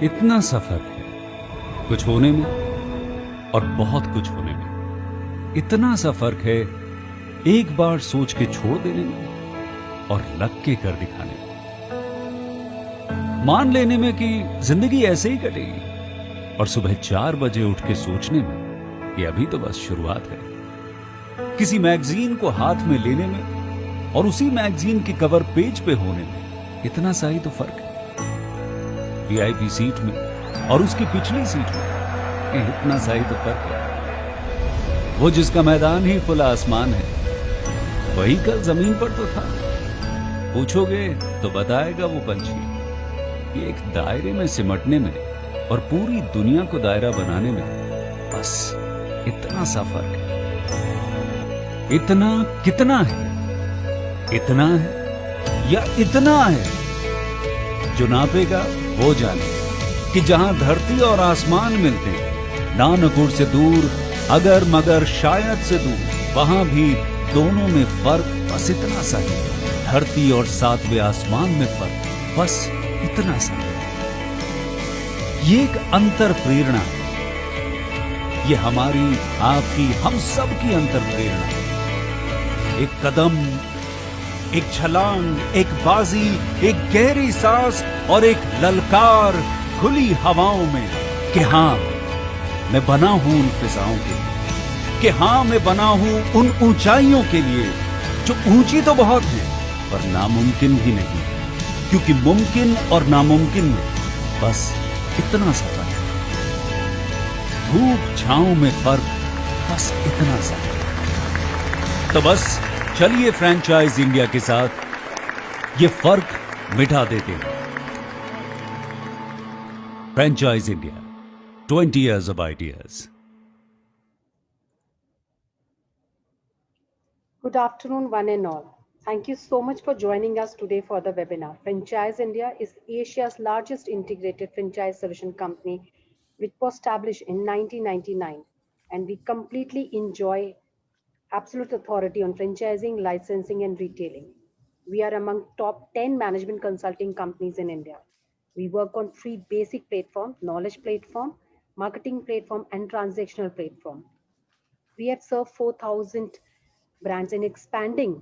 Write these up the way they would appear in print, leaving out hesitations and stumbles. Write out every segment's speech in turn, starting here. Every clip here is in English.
इतना सफर है कुछ होने में और बहुत कुछ होने में। इतना सा फर्क है एक बार सोच के छोड़ देने में और लग के कर दिखाने में। मान लेने में कि जिंदगी ऐसे ही कटेगी और सुबह 4 बजे उठ के सोचने में कि अभी तो बस शुरुआत है। किसी मैगजीन को हाथ में लेने में और उसी मैगजीन के कवर पेज पे होने में इतना सा ही तो फर्क है। वीआईपी सीट में और उसकी पिछली सीट में इतना सा ही तो फर्क है। वो जिसका मैदान ही खुला आसमान है वही कल जमीन पर तो था। पूछोगे तो बताएगा वो पंछी कि एक दायरे में सिमटने में और पूरी दुनिया को दायरा बनाने में बस इतना सा फर्क है। इतना कितना है? इतना है या इतना है? जो नापेगा वो जाने कि जहां धरती और आसमान मिलते हैं, नानकुर से दूर, अगर मगर शायद से दूर, वहां भी दोनों में फर्क बस इतना सा है। धरती और 7वें आसमान में फर्क बस इतना सा है। ये एक अंतर प्रेरणा है। ये हमारी, आपकी, हम सब की अंतर प्रेरणा है। एक कदम, एक छलांग, एक बाजी, एक गहरी सांस और एक ललकार खुली हवाओं में कि हाँ मैं बना हूं उन फिजाओं के लिए, कि हाँ मैं बना हूं उन ऊंचाइयों के लिए जो ऊंची तो बहुत है पर नामुमकिन भी नहीं, क्योंकि मुमकिन और नामुमकिन में बस इतना सा फर्क है। धूप छांव में फर्क बस इतना सा है। तो बस चलिए फ्रेंचाइज इंडिया के साथ ये फर्क मिटा देते हैं। Franchise India, 20 years of ideas. Good afternoon, one and all. Thank you so much for joining us today for the webinar. Franchise India is Asia's largest integrated franchise solution company, which was established in 1999, and we completely enjoy absolute authority on franchising, licensing, and retailing. We are among top 10 management consulting companies in India. We work on 3 basic platforms: knowledge platform, marketing platform, and transactional platform. We have served 4,000 brands in expanding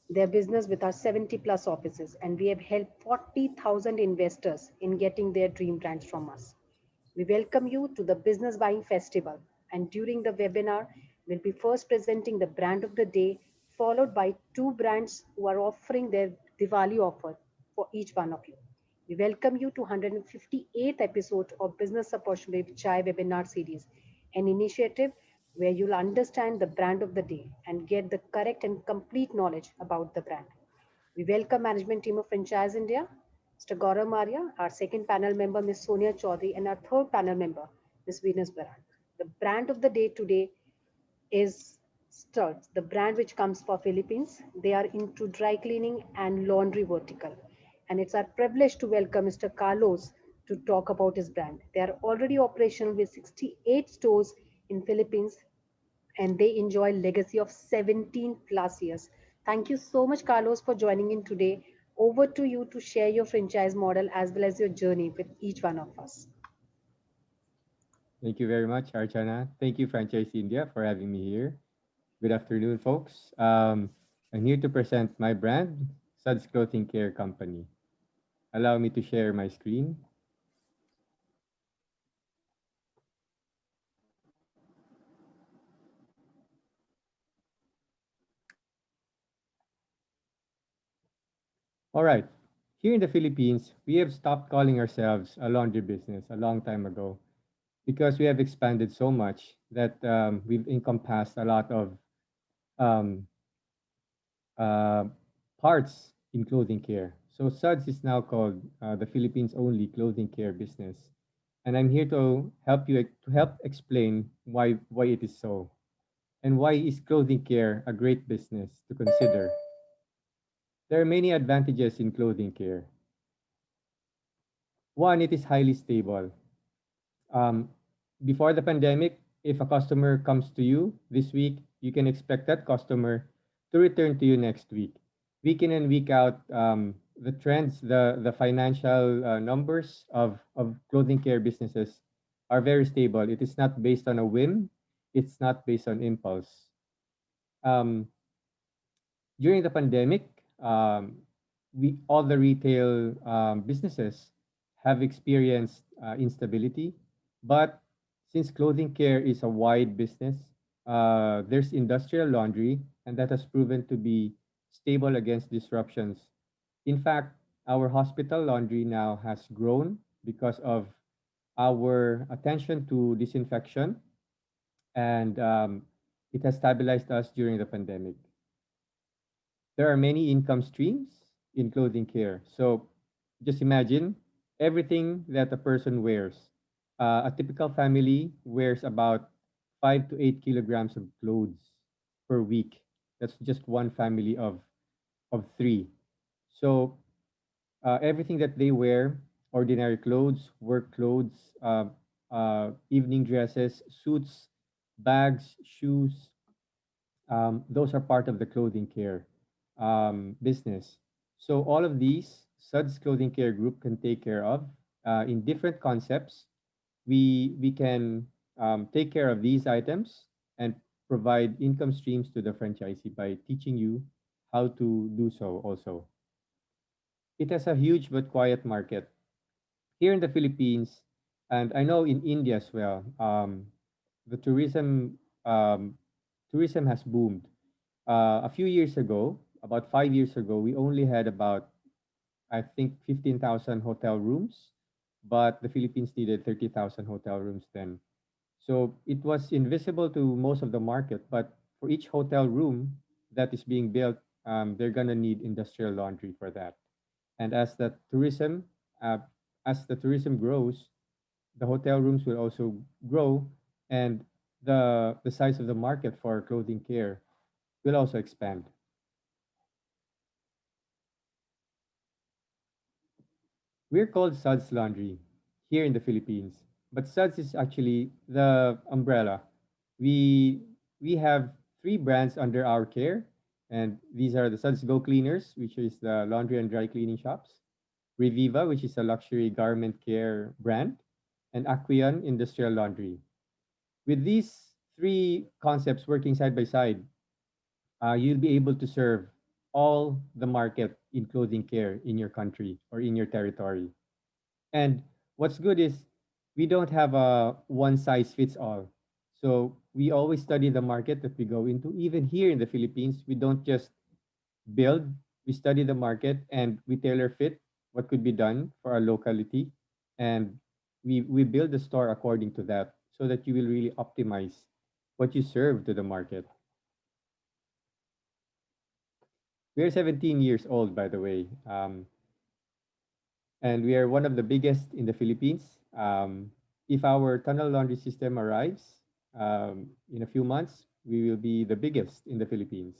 their business with our 70 plus offices, and we have helped 40,000 investors in getting their dream brands from us. We welcome you to the Business Buying Festival, and during the webinar, we'll be first presenting the brand of the day, followed by 2 brands who are offering their Diwali offer for each one of you. We welcome you to 158th episode of Business Opportunity Chai webinar series, an initiative where you'll understand the brand of the day and get the correct and complete knowledge about the brand. We welcome management team of Franchise India, Mr. Gaurav Maria, our second panel member, Ms. Sonia Chaudhary, and our third panel member, Ms. Venus Baran. The brand of the day today is Studs, the brand which comes for Philippines. They are into dry cleaning and laundry vertical. And it's our privilege to welcome Mr. Carlos to talk about his brand. They are already operational with 68 stores in Philippines, and they enjoy legacy of 17 plus years. Thank you so much, Carlos, for joining in today. Over to you to share your franchise model as well as your journey with each one of us. Thank you very much, Archana. Thank you, Franchise India, for having me here. Good afternoon, folks. I'm here to present my brand, Suds Clothing Care Company. Allow me to share my screen. All right. Here in the Philippines, we have stopped calling ourselves a laundry business a long time ago because we have expanded so much that we've encompassed a lot of um, uh, parts in clothing care. So Suds is now called the Philippines' only clothing care business, and I'm here to help explain why it is so, and why is clothing care a great business to consider. There are many advantages in clothing care. One, it is highly stable. Um, Before the pandemic, if a customer comes to you this week, you can expect that customer to return to you next week. Week in and week out, the trends, the financial numbers of clothing care businesses are very stable. It is not based on a whim. It's not based on impulse. Um, During the pandemic, we all the retail businesses have experienced instability, but since clothing care is a wide business, there's industrial laundry, and that has proven to be stable against disruptions. In fact, our hospital laundry now has grown because of our attention to disinfection, and it has stabilized us during the pandemic. There are many income streams in clothing care. So just imagine everything that a person wears. A typical family wears about 5 to 8 kilograms of clothes per week. That's just one family of three. So everything that they wear, ordinary clothes, work clothes, evening dresses, suits, bags, shoes, those are part of the clothing care business. So all of these Suds Clothing Care Group can take care of in different concepts. We can take care of these items and provide income streams to the franchisee by teaching you how to do so also. It has a huge but quiet market here in the Philippines, and I know in India as well. The um, tourism has boomed. A few years ago, about 5 years ago, we only had about, I think, 15,000 hotel rooms, but the Philippines needed 30,000 hotel rooms then. So it was invisible to most of the market, but for each hotel room that is being built, they're gonna need industrial laundry for that. And uh, as the tourism grows, the hotel rooms will also grow, and the size of the market for clothing care will also expand. We're called Suds Laundry here in the Philippines, but Suds is actually the umbrella. We we have three brands under our care, and these are the Suds Go Cleaners, which is the laundry and dry cleaning shops, Reviva, which is a luxury garment care brand, and Aquion Industrial Laundry. With these three concepts working side by side, you'll be able to serve all the market in clothing care in your country or in your territory. And what's good is we don't have a one size fits all. So we always study the market that we go into. Even here in the Philippines, we don't just build, we study the market and we tailor fit what could be done for our locality. And we build the store according to that so that you will really optimize what you serve to the market. We're 17 years old, by the way. And we are one of the biggest in the Philippines. If our tunnel laundry system arrives in a few months, we will be the biggest in the Philippines.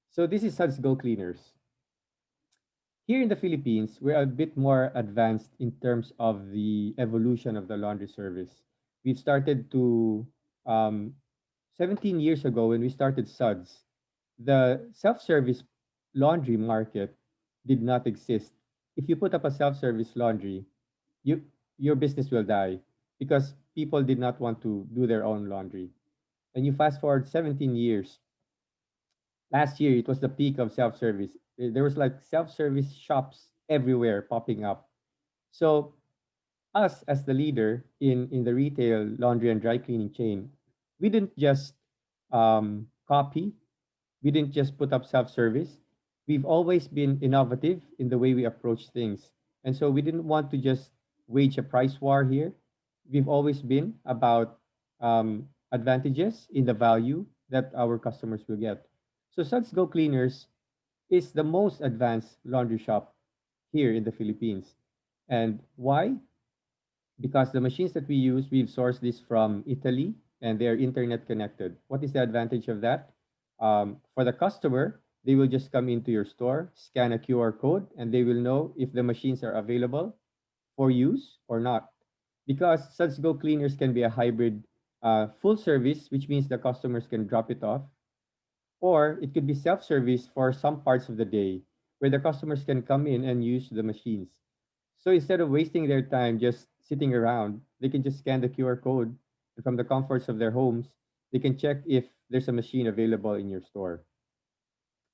So this is Suds Go Cleaners. Here in the Philippines, we're a bit more advanced in terms of the evolution of the laundry service. We've started to, um, 17 years ago when we started Suds, the self-service laundry market did not exist. If you put up a self-service laundry, you your business will die because people did not want to do their own laundry. And you fast forward 17 years. Last year it was the peak of self-service. There was like self-service shops everywhere popping up. So us as the leader in the retail laundry and dry cleaning chain, we didn't just copy, we didn't just put up self-service. We've always been innovative in the way we approach things. And so we didn't want to just wage a price war here. We've always been about advantages in the value that our customers will get. So Suds Go Cleaners is the most advanced laundry shop here in the Philippines. And why? Because the machines that we use, we've sourced this from Italy and they're internet connected. What is the advantage of that? For the customer, they will just come into your store, scan a QR code, and they will know if the machines are available for use or not. Because Suds Go Cleaners can be a hybrid full service, which means the customers can drop it off, or it could be self service for some parts of the day. where the customers can come in and use the machines. So instead of wasting their time just sitting around, they can just scan the QR code, and from the comforts of their homes, they can check if there's a machine available in your store.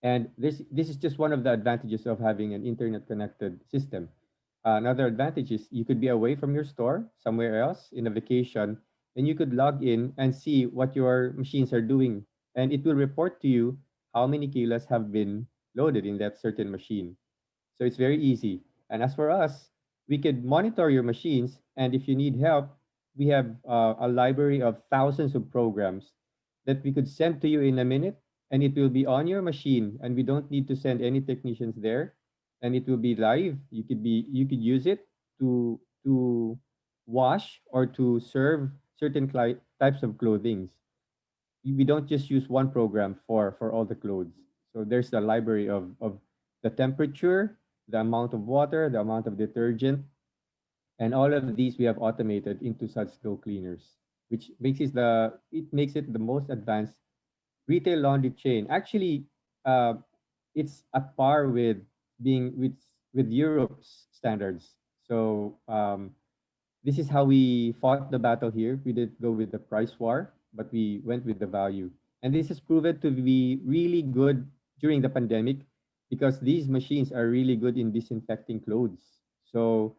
And this is just one of the advantages of having an internet connected system. Another advantage is you could be away from your store somewhere else in a vacation, and you could log in and see what your machines are doing, and it will report to you how many kilos have been loaded in that certain machine. So it's very easy. And as for us, we could monitor your machines, and if you need help, we have a library of thousands of programs that we could send to you in a minute, and it will be on your machine, and we don't need to send any technicians there, and it will be live. You could use it to wash or to serve certain types of clothing. We don't just use one program for all the clothes. So there's the library of the temperature, the amount of water, the amount of detergent, and all of these we have automated into Suds Go cleaners, which makes it the most advanced retail laundry chain. Actually, uh, it's at par with being with Europe's standards. So this is how we fought the battle here. We didn't go with the price war, but we went with the value. And this has proven to be really good during the pandemic because these machines are really good in disinfecting clothes. So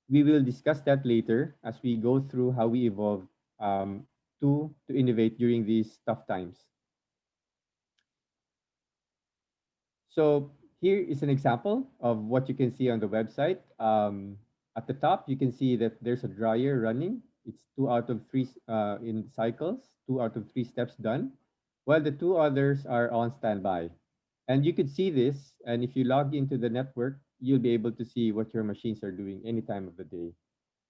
we will discuss that later as we go through how we evolve to innovate during these tough times. So here is an example of what you can see on the website. At the top, you can see that there's a dryer running. It's two out of three in cycles, two out of three steps done, while the two others are on standby. And you could see this, and if you log into the network, you'll be able to see what your machines are doing any time of the day.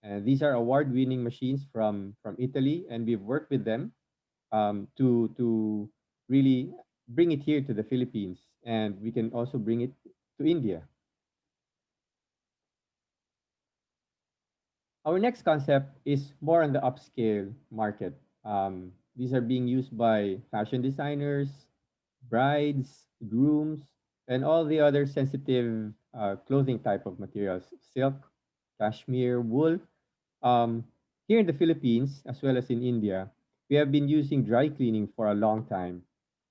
And these are award-winning machines from Italy, and we've worked with them to really bring it here to the Philippines, and we can also bring it to India. Our next concept is more on the upscale market. These are being used by fashion designers, brides, grooms, and all the other sensitive clothing type of materials: silk, cashmere, wool. Um, Here in the Philippines, as well as in India, we have been using dry cleaning for a long time.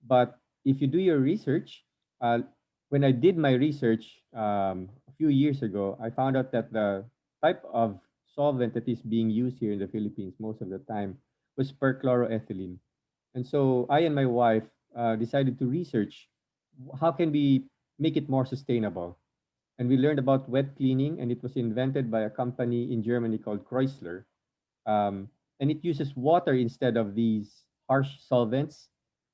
But if you do your research, uh, when I did my research a few years ago, I found out that the type of solvent that is being used here in the Philippines most of the time was perchloroethylene. And so I and my wife decided to research how can we make it more sustainable. And we learned about wet cleaning, and it was invented by a company in Germany called Chrysler. Um, and it uses water instead of these harsh solvents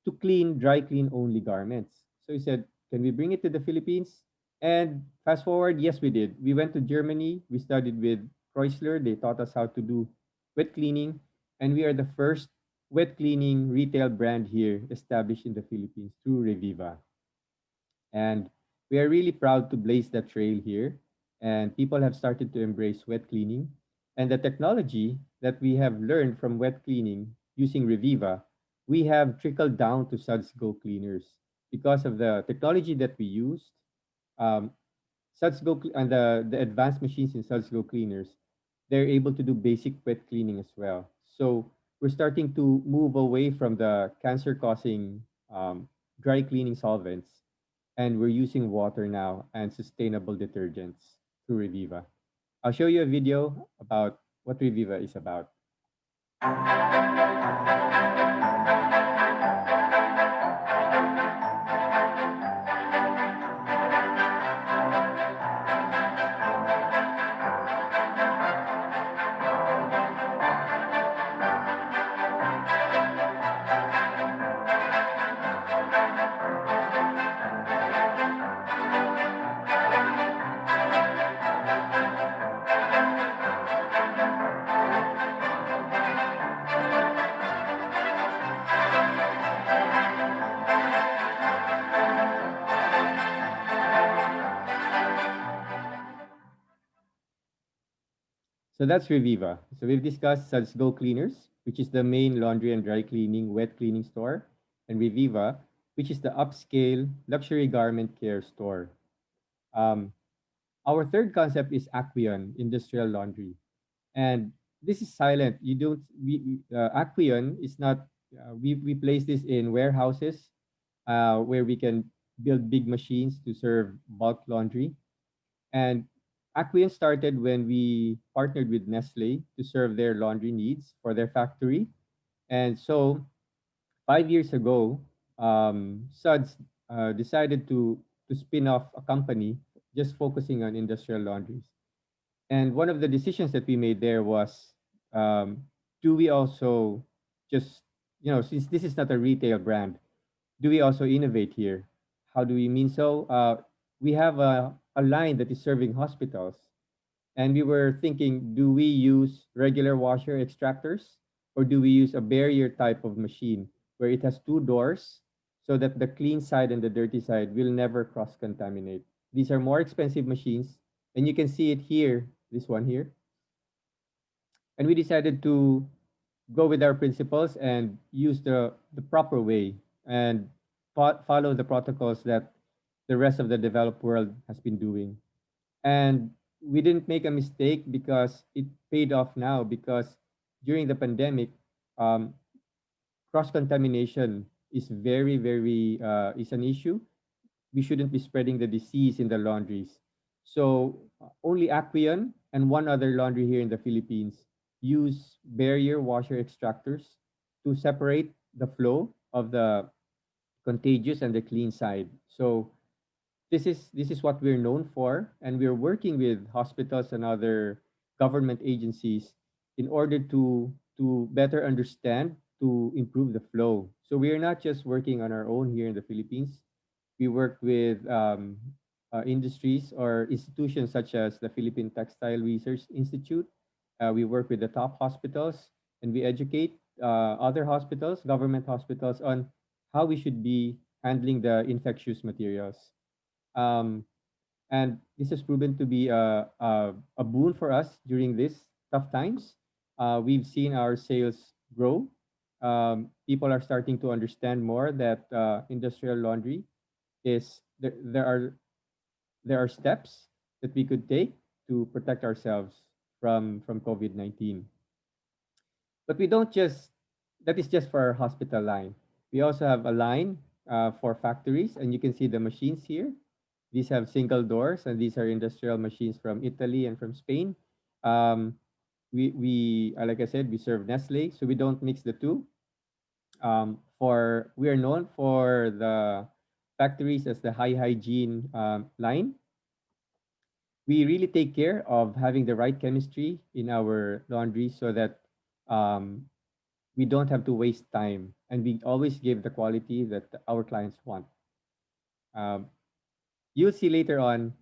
to clean dry clean only garments. So he said, can we bring it to the Philippines? And fast forward, yes, we did. We went to Germany. We studied with Chrysler. They taught us how to do wet cleaning. And we are the first wet cleaning retail brand here established in the Philippines through Reviva. And we are really proud to blaze that trail here. And people have started to embrace wet cleaning. And the technology that we have learned from wet cleaning using Reviva, we have trickled down to Suds Go cleaners. Because of the technology that we used, um, and the advanced machines in Suds Go cleaners, they're able to do basic wet cleaning as well. So we're starting to move away from the cancer causing dry cleaning solvents, and we're using water now and sustainable detergents through Reviva. I'll show you a video about what Reviva is about. So that's Reviva. So we've discussed Suds Go Cleaners, which is the main laundry and dry cleaning, wet cleaning store, and Reviva, which is the upscale luxury garment care store. Um, our third concept is Aquion Industrial Laundry, and this is silent. You don't. Aquion is not. We place this in warehouses, where we can build big machines to serve bulk laundry. And Aquion started when we partnered with Nestle to serve their laundry needs for their factory. And so 5 years ago, Suds decided to spin off a company just focusing on industrial laundries. And one of the decisions that we made there was, um, do we also just, since this is not a retail brand, do we also innovate here? How do we mean so? We have a line that is serving hospitals, and we were thinking, do we use regular washer extractors, or do we use a barrier type of machine where it has two doors so that the clean side and the dirty side will never cross contaminate? These are more expensive machines, and you can see it here, this one here. And we decided to go with our principles and use the proper way and follow the protocols that the rest of the developed world has been doing. And we didn't make a mistake because it paid off now, because during the pandemic, um, cross contamination is very is an issue. We shouldn't be spreading the disease in the laundries. So only Aquion and one other laundry here in the Philippines use barrier washer extractors to separate the flow of the contagious and the clean side. So this is what we're known for, and we're working with hospitals and other government agencies in order to better understand, to improve the flow. So we are not just working on our own here in the Philippines. We work with industries or institutions such as the Philippine Textile Research Institute. We work with the top hospitals, and we educate other hospitals, government hospitals, on how we should be handling the infectious materials. Um, and this has proven to be a boon for us during these tough times. We've seen our sales grow. People are starting to understand more that industrial laundry is there. There are steps that we could take to protect ourselves from COVID-19. But we don't just, that is just for our hospital line. We also have a line for factories, and you can see the machines here. These have single doors, and these are industrial machines from Italy and from Spain. Um, like I said, we serve Nestle, so we don't mix the two. For we are known for the factories as the high hygiene line. We really take care of having the right chemistry in our laundry so that um, we don't have to waste time, and we always give the quality that our clients want. Um, you'll see later on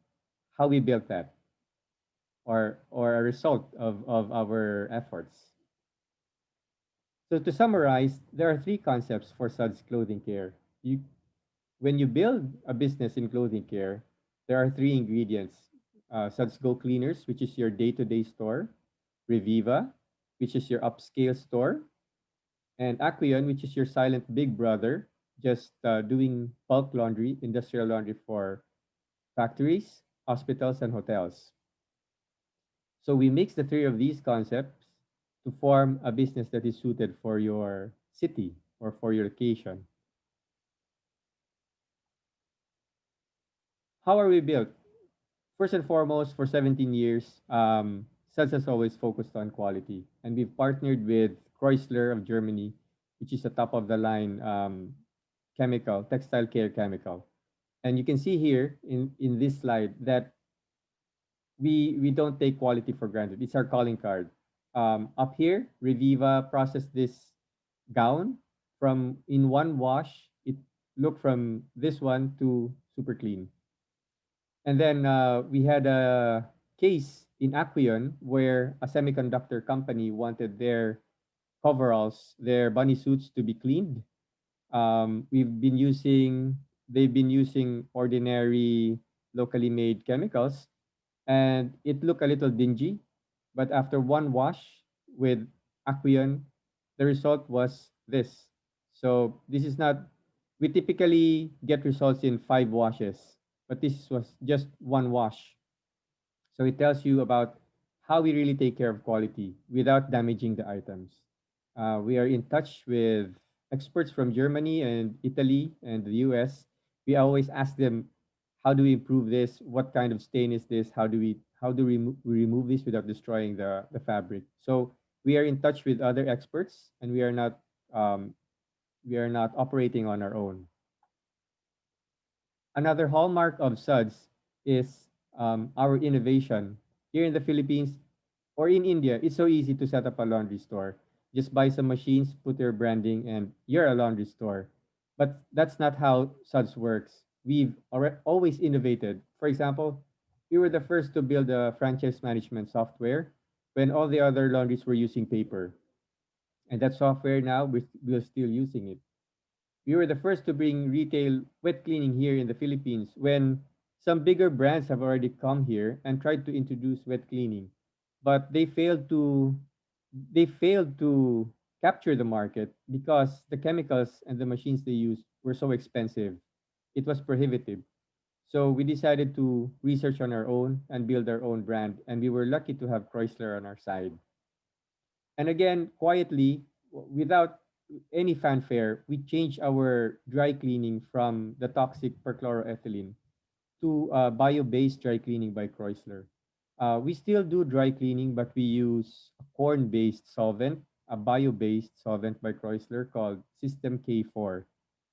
how we built that, or a result of our efforts. So to summarize, there are three concepts for Suds Clothing Care. When you build a business in clothing care, there are three ingredients. Suds Go Cleaners, which is your day-to-day store. Reviva, which is your upscale store. And Aquion, which is your silent big brother, just doing bulk laundry, industrial laundry for factories, hospitals, and hotels. So we mix the three of these concepts to form a business that is suited for your city or for your location. How are we built? First and foremost, for 17 years, Suds has always focused on quality. And we've partnered with Chrysler of Germany, which is a top of the line chemical, textile care chemical. And you can see here in this slide that we don't take quality for granted. It's our calling card. Up here, Reviva processed this gown from in one wash. It looked from this one to super clean. And then we had a case in Aquion where a semiconductor company wanted their coveralls, their bunny suits to be cleaned. They've been using ordinary locally made chemicals, and it looked a little dingy. But after one wash with Aquion, the result was this. So this is not, we typically get results in 5 washes, but this was just one wash. So it tells you about how we really take care of quality without damaging the items. We are in touch with experts from Germany and Italy and the US. We always ask them, how do we improve this? What kind of stain is this? We remove this without destroying the fabric? So we are in touch with other experts, and um, we are not operating on our own. Another hallmark of Suds is our innovation. Here in the Philippines or in India, it's so easy to set up a laundry store. Just buy some machines, put your branding, and you're a laundry store. But that's not how Suds works. Always innovated. For example, we were the first to build a franchise management software when all the other laundries were using paper. And that software now, we're still using it. We were the first to bring retail wet cleaning here in the Philippines when some bigger brands have already come here and tried to introduce wet cleaning, but they failed to capture the market because the chemicals and the machines they used were so expensive. It was prohibitive. So we decided to research on our own and build our own brand, and we were lucky to have Chrysler on our side. And again, quietly, without any fanfare, we changed our dry cleaning from the toxic perchloroethylene to bio-based dry cleaning by Chrysler. We still do dry cleaning, but we use a corn-based solvent, a bio-based solvent by Chrysler called System K4.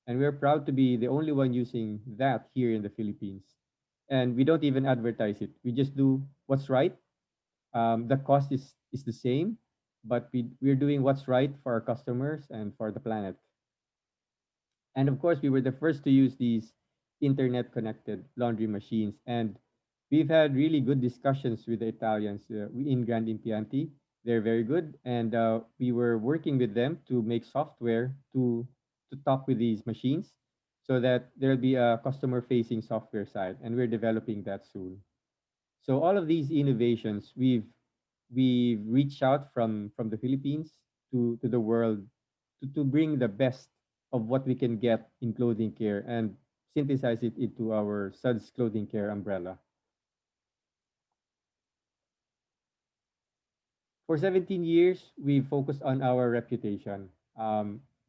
And we're proud to be the only one using that here in the Philippines. And we don't even advertise it. We just do what's right. The cost is the same, but we're doing what's right for our customers and for the planet. And of course, we were the first to use these internet connected laundry machines. And we've had really good discussions with the Italians in Grand Impianti. They're very good. And we were working with them to make software to talk with these machines so that there'll be a customer facing software side. And we're developing that soon. So all of these innovations, we've reached out from the Philippines to the world to bring the best of what we can get in clothing care and synthesize it into our Suds clothing care umbrella. For 17 years, we focused on our reputation.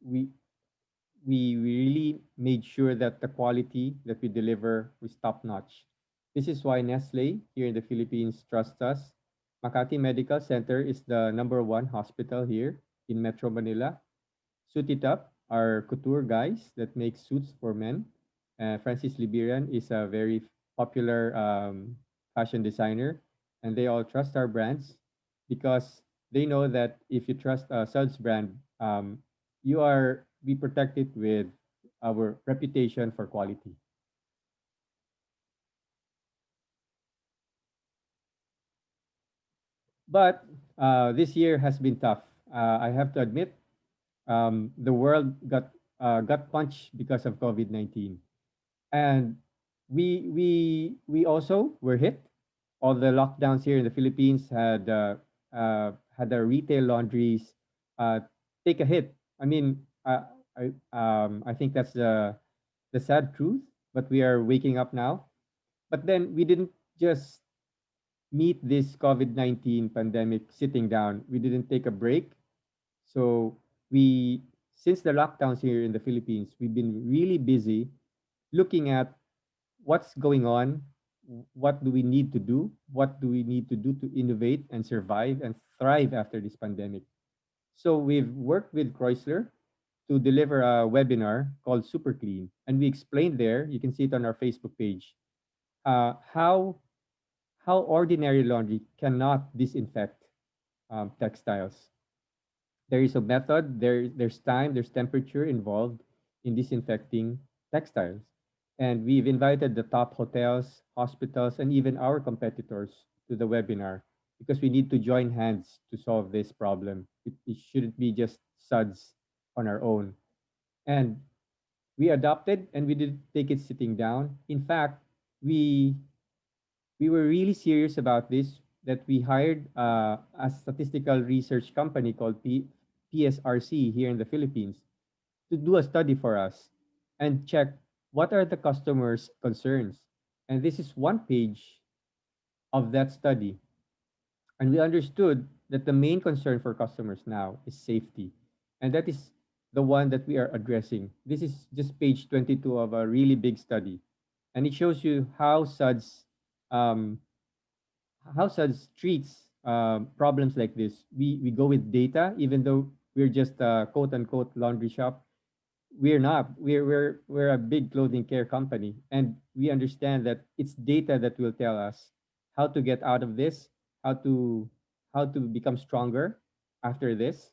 We we really made sure that the quality that we deliver was top notch. This is why Nestle here in the Philippines trusts us. Makati Medical Center is the number one hospital here in Metro Manila. Suit It Up are couture guys that make suits for men. Francis Liberian is a very popular fashion designer, and they all trust our brands because they know that if you trust a Suds brand, you are we protect it with our reputation for quality. But this year has been tough. I have to admit, the world got punched because of COVID-19, and we also were hit. All the lockdowns here in the Philippines had the retail laundries uh, take a hit. I mean, I think that's the sad truth. But we are waking up now. But then we didn't just meet this COVID-19 pandemic sitting down. We didn't take a break. So we since the lockdowns here in the Philippines, we've been really busy looking at what's going on, what do we need to do, what do we need to do to innovate and survive and thrive after this pandemic. So we've worked with Chrysler to deliver a webinar called Super Clean, and we explained there. You can see it on our Facebook page. How ordinary laundry cannot disinfect textiles. There is a method, there's time, there's temperature involved in disinfecting textiles. And we've invited the top hotels, hospitals, and even our competitors to the webinar because we need to join hands to solve this problem. It shouldn't be just suds on our own. And we adopted and we didn't take it sitting down. In fact, we we were really serious about this that we hired a statistical research company called PSRC here in the Philippines to do a study for us and check what are the customers' concerns. And this is one page of that study. And we understood that the main concern for customers now is safety. And that is the one that we are addressing. This is just page 22 of a really big study. And it shows you um, how SUDS treats problems like this. We go with data, even though we're just a quote unquote laundry shop. We're not. We're a big clothing care company, and we understand that it's data that will tell us how to get out of this, how to how to become stronger after this,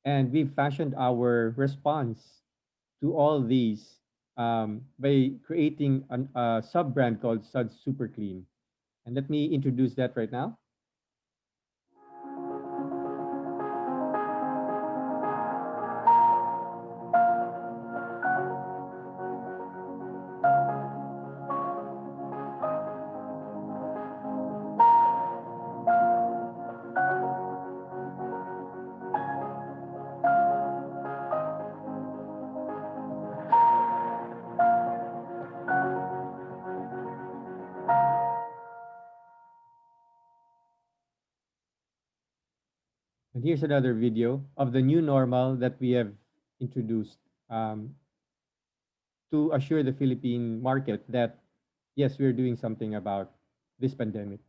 and we've fashioned our response to all these by creating a sub brand called Suds Super Clean. And let me introduce that right now. And here's another video of the new normal that we have introduced um, to assure the Philippine market that, yes, we're doing something about this pandemic.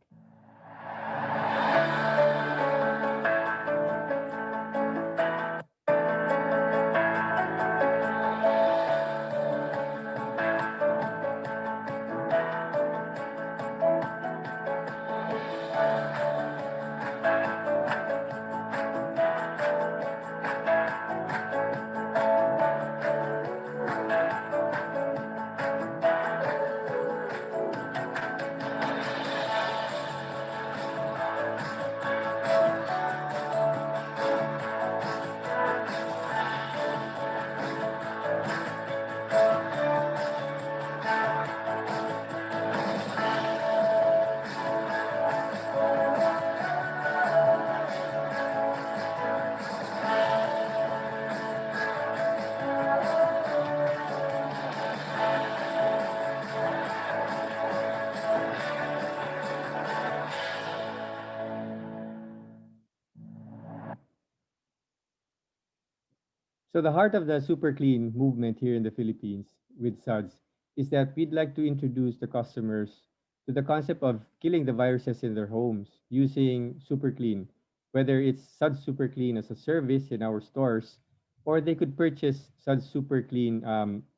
So the heart of the super clean movement here in the Philippines with SUDS is that we'd like to introduce the customers to the concept of killing the viruses in their homes using super clean, whether it's SUDS super clean as a service in our stores, or they could purchase SUDS super clean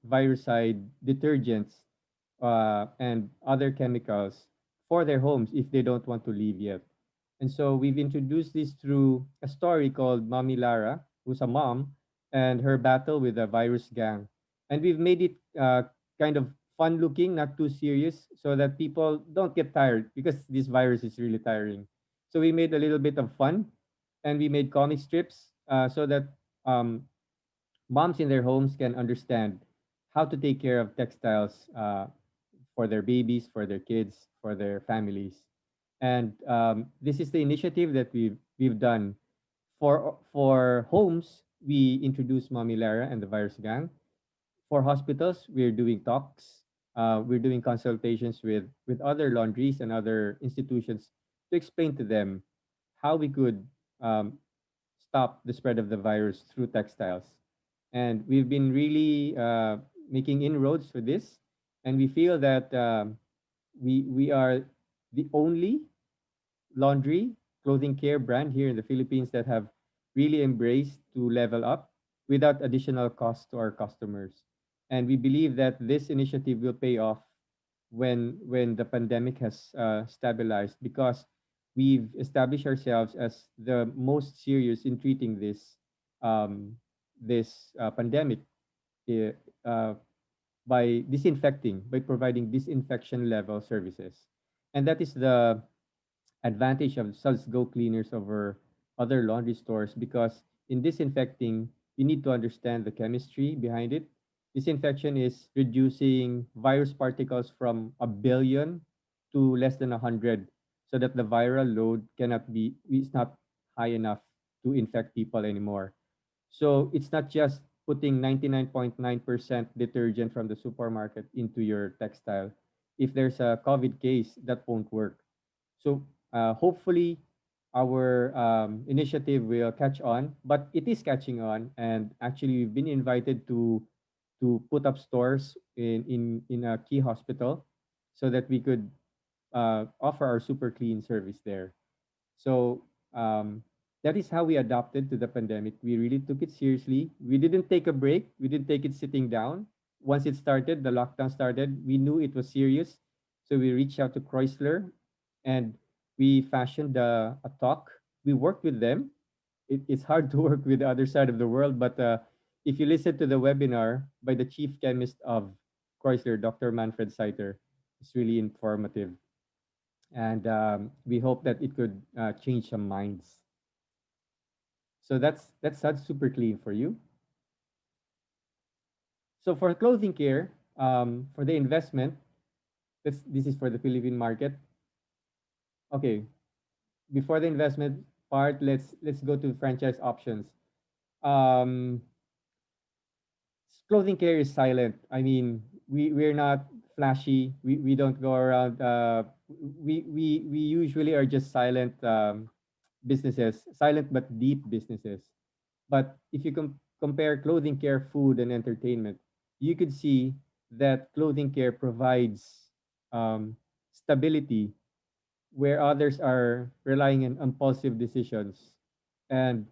viruside detergents and other chemicals for their homes if they don't want to leave yet. And so we've introduced this through a story called Mommy Lara, who's a mom, and her battle with a virus gang. And we've made it kind of fun looking, not too serious, so that people don't get tired because this virus is really tiring. So we made a little bit of fun and we made comic strips so that um, moms in their homes can understand how to take care of textiles for their babies, for their kids, for their families. And this is the initiative that we've done for homes. We introduced Mommy Lara and the Virus Gang. For hospitals, we're doing talks. We're doing consultations with other laundries and other institutions to explain to them how we could um, stop the spread of the virus through textiles. And we've been really making inroads for this, and we feel that we are the only laundry clothing care brand here in the Philippines that have really embraced to level up without additional cost to our customers. And we believe that this initiative will pay off when the pandemic has stabilized, because we've established ourselves as the most serious in treating um, this pandemic uh, uh, by disinfecting, by providing disinfection level services. And that is the advantage of Suds Go cleaners over other laundry stores, because in disinfecting, you need to understand the chemistry behind it. Disinfection is reducing virus particles from a billion to less than 100, so that the viral load cannot be is not high enough to infect people anymore. So it's not just putting 99.9% detergent from the supermarket into your textile. if there's a COVID case, that won't work. So hopefully our initiative will catch on, but it is catching on, and actually we've been invited to put up stores in a key hospital so that we could offer our super clean service there. So that is how we adapted to the pandemic. We really took it seriously. We didn't take a break. We didn't take it sitting down. Once it started, the lockdown started, we knew it was serious. So we reached out to Chrysler and we fashioned a talk. We worked with them. It's hard to work with the other side of the world, but if you listen to the webinar by the chief chemist of Chrysler, Dr. Manfred Seiter, it's really informative. And we hope that it could change some minds. So that's super clean for you. So for clothing care, for the investment, this is for the Philippine market. Okay, before the investment part, let's go to franchise options. Um, Clothing care is silent. I mean, we're not flashy. We don't go around. We usually are just silent businesses, silent but deep businesses. But if you compare clothing care, food, and entertainment, you could see that clothing care provides stability where others are relying on impulsive decisions. And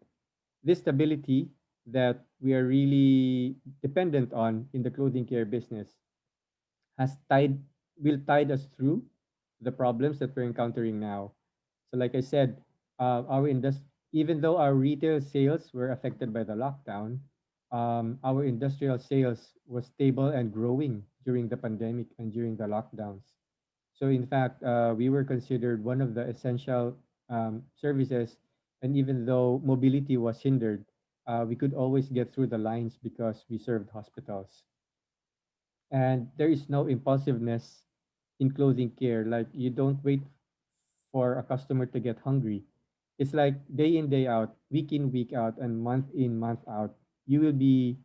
this stability that we are really dependent on in the clothing care business has tied will tide us through the problems that we're encountering now. So like I said, our industry, even though our retail sales were affected by the lockdown, our industrial sales was stable and growing during the pandemic and during the lockdowns. So in fact, we were considered one of the essential services, and even though mobility was hindered, we could always get through the lines because we served hospitals. And there is no impulsiveness in clothing care. Like you don't wait for a customer to get hungry. It's like day in, day out, week in, week out, and month in, month out. You will be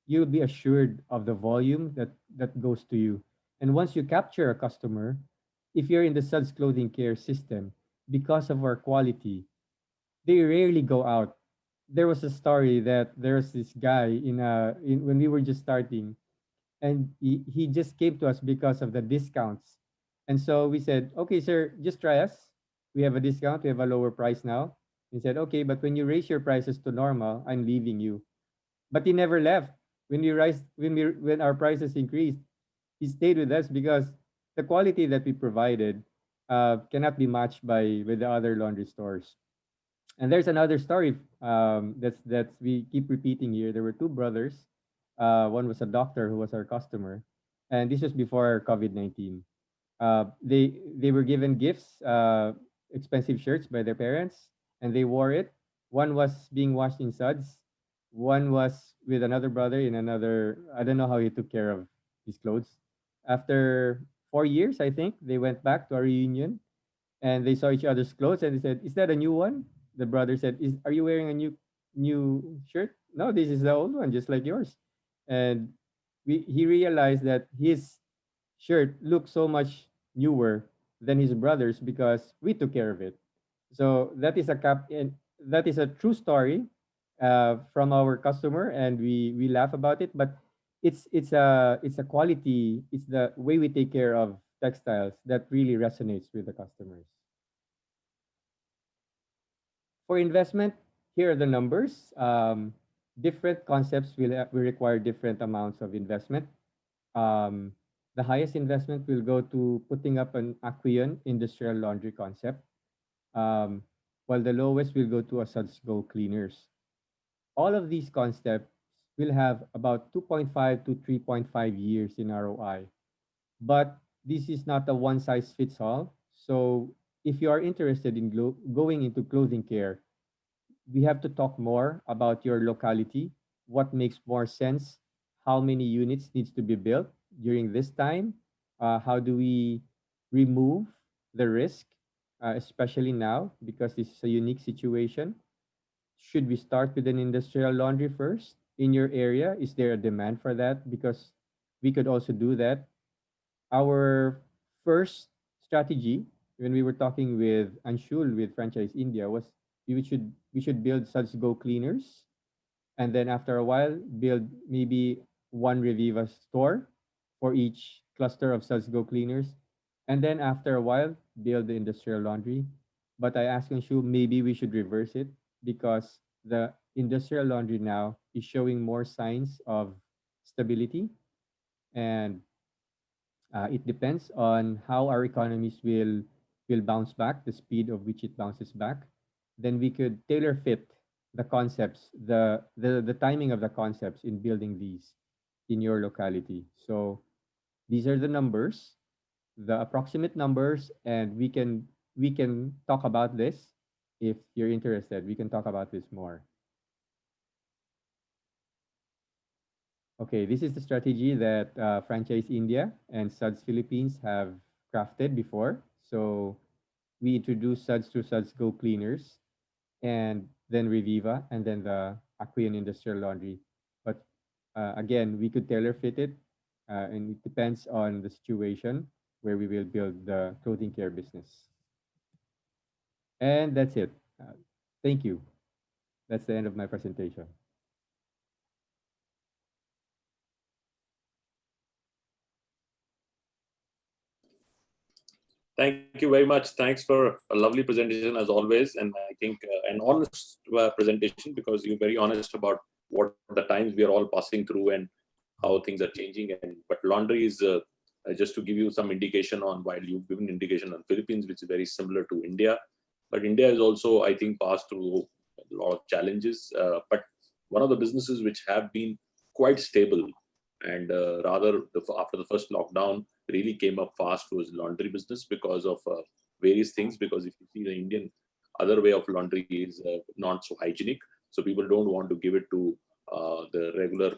you will be assured of the volume that goes to you. And once you capture a customer, if you're in the Suds clothing care system, because of our quality, they rarely go out. There was a story that there's this guy when we were just starting, and he just came to us because of the discounts. And so we said, okay, sir, just try us. We have a discount. We have a lower price now. He said, okay, but when you raise your prices to normal, I'm leaving you. But he never left. When our prices increased, he stayed with us because the quality that we provided cannot be matched by with the other laundry stores. And there's another story that's we keep repeating here. There were two brothers. One was a doctor who was our customer, and this was before COVID-19. They were given gifts, expensive shirts by their parents, and they wore it. One was being washed in Suds. One was with another brother in another. I don't know how he took care of his clothes. After 4 years, I think they went back to a reunion, and they saw each other's clothes, and they said, "Is that a new one?" The brother said, "Is Are you wearing a new shirt?" "No, this is the old one, just like yours." And he realized that his shirt looked so much newer than his brother's because we took care of it. So that is a true story from our customer, and we laugh about it. But it's a quality. It's the way we take care of textiles that really resonates with the customers. For investment, here are the numbers. Different concepts will require different amounts of investment. Um, the highest investment will go to putting up an Aquion industrial laundry concept, um, while the lowest will go to a Suds Go cleaners. All of these concepts will have about 2.5 to 3.5 years in ROI. But this is not a one size fits all. So if you are interested in going into clothing care, we have to talk more about your locality, what makes more sense, how many units needs to be built during this time, how do we remove the risk, especially now because this is a unique situation. Should we start with an industrial laundry first in your area? Is there a demand for that? Because we could also do that. Our first strategy when we were talking with Anshul with Franchise India was we should build Suds Go cleaners, and then after a while build maybe one Reviva store for each cluster of Suds Go cleaners, and then after a while build the industrial laundry. But I asked Anshu maybe we should reverse it because the industrial laundry now is showing more signs of stability, and it depends on how our economies will bounce back, the speed of which it bounces back. Then we could tailor fit the concepts, the timing of the concepts in building these in your locality. So these are the numbers, the approximate numbers, and we can talk about this if you're interested. We can talk about this more. Okay, this is the strategy that Franchise India and Suds Philippines have crafted before. So we introduced Suds to Suds Go Cleaners, and then Reviva, and then the Aquian Industrial Laundry. But again, we could tailor fit it, and it depends on the situation where we will build the clothing care business. And that's it. Thank you. That's the end of my presentation. Thank you very much. Thanks for a lovely presentation as always, and I think an honest presentation, because you're very honest about what the times we are all passing through and how things are changing. And but laundry is just to give you some indication on, while you've given indication on Philippines, which is very similar to India, but India is also, I think, passed through a lot of challenges. But one of the businesses which have been quite stable, and after the first lockdown really came up fast, was laundry business because of various things. Because if you see, the Indian other way of laundry is not so hygienic, so people don't want to give it to the regular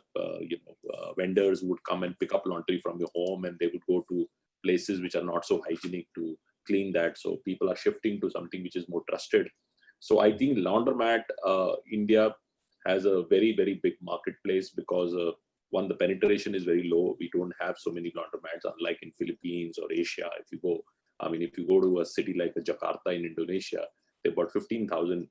vendors who would come and pick up laundry from your home, and they would go to places which are not so hygienic to clean that. So people are shifting to something which is more trusted. So I think laundromat, India has a very, very big marketplace because one, the penetration is very low. We don't have so many laundromats, unlike in Philippines or Asia. If you go to a city like Jakarta in Indonesia, there are about 15,000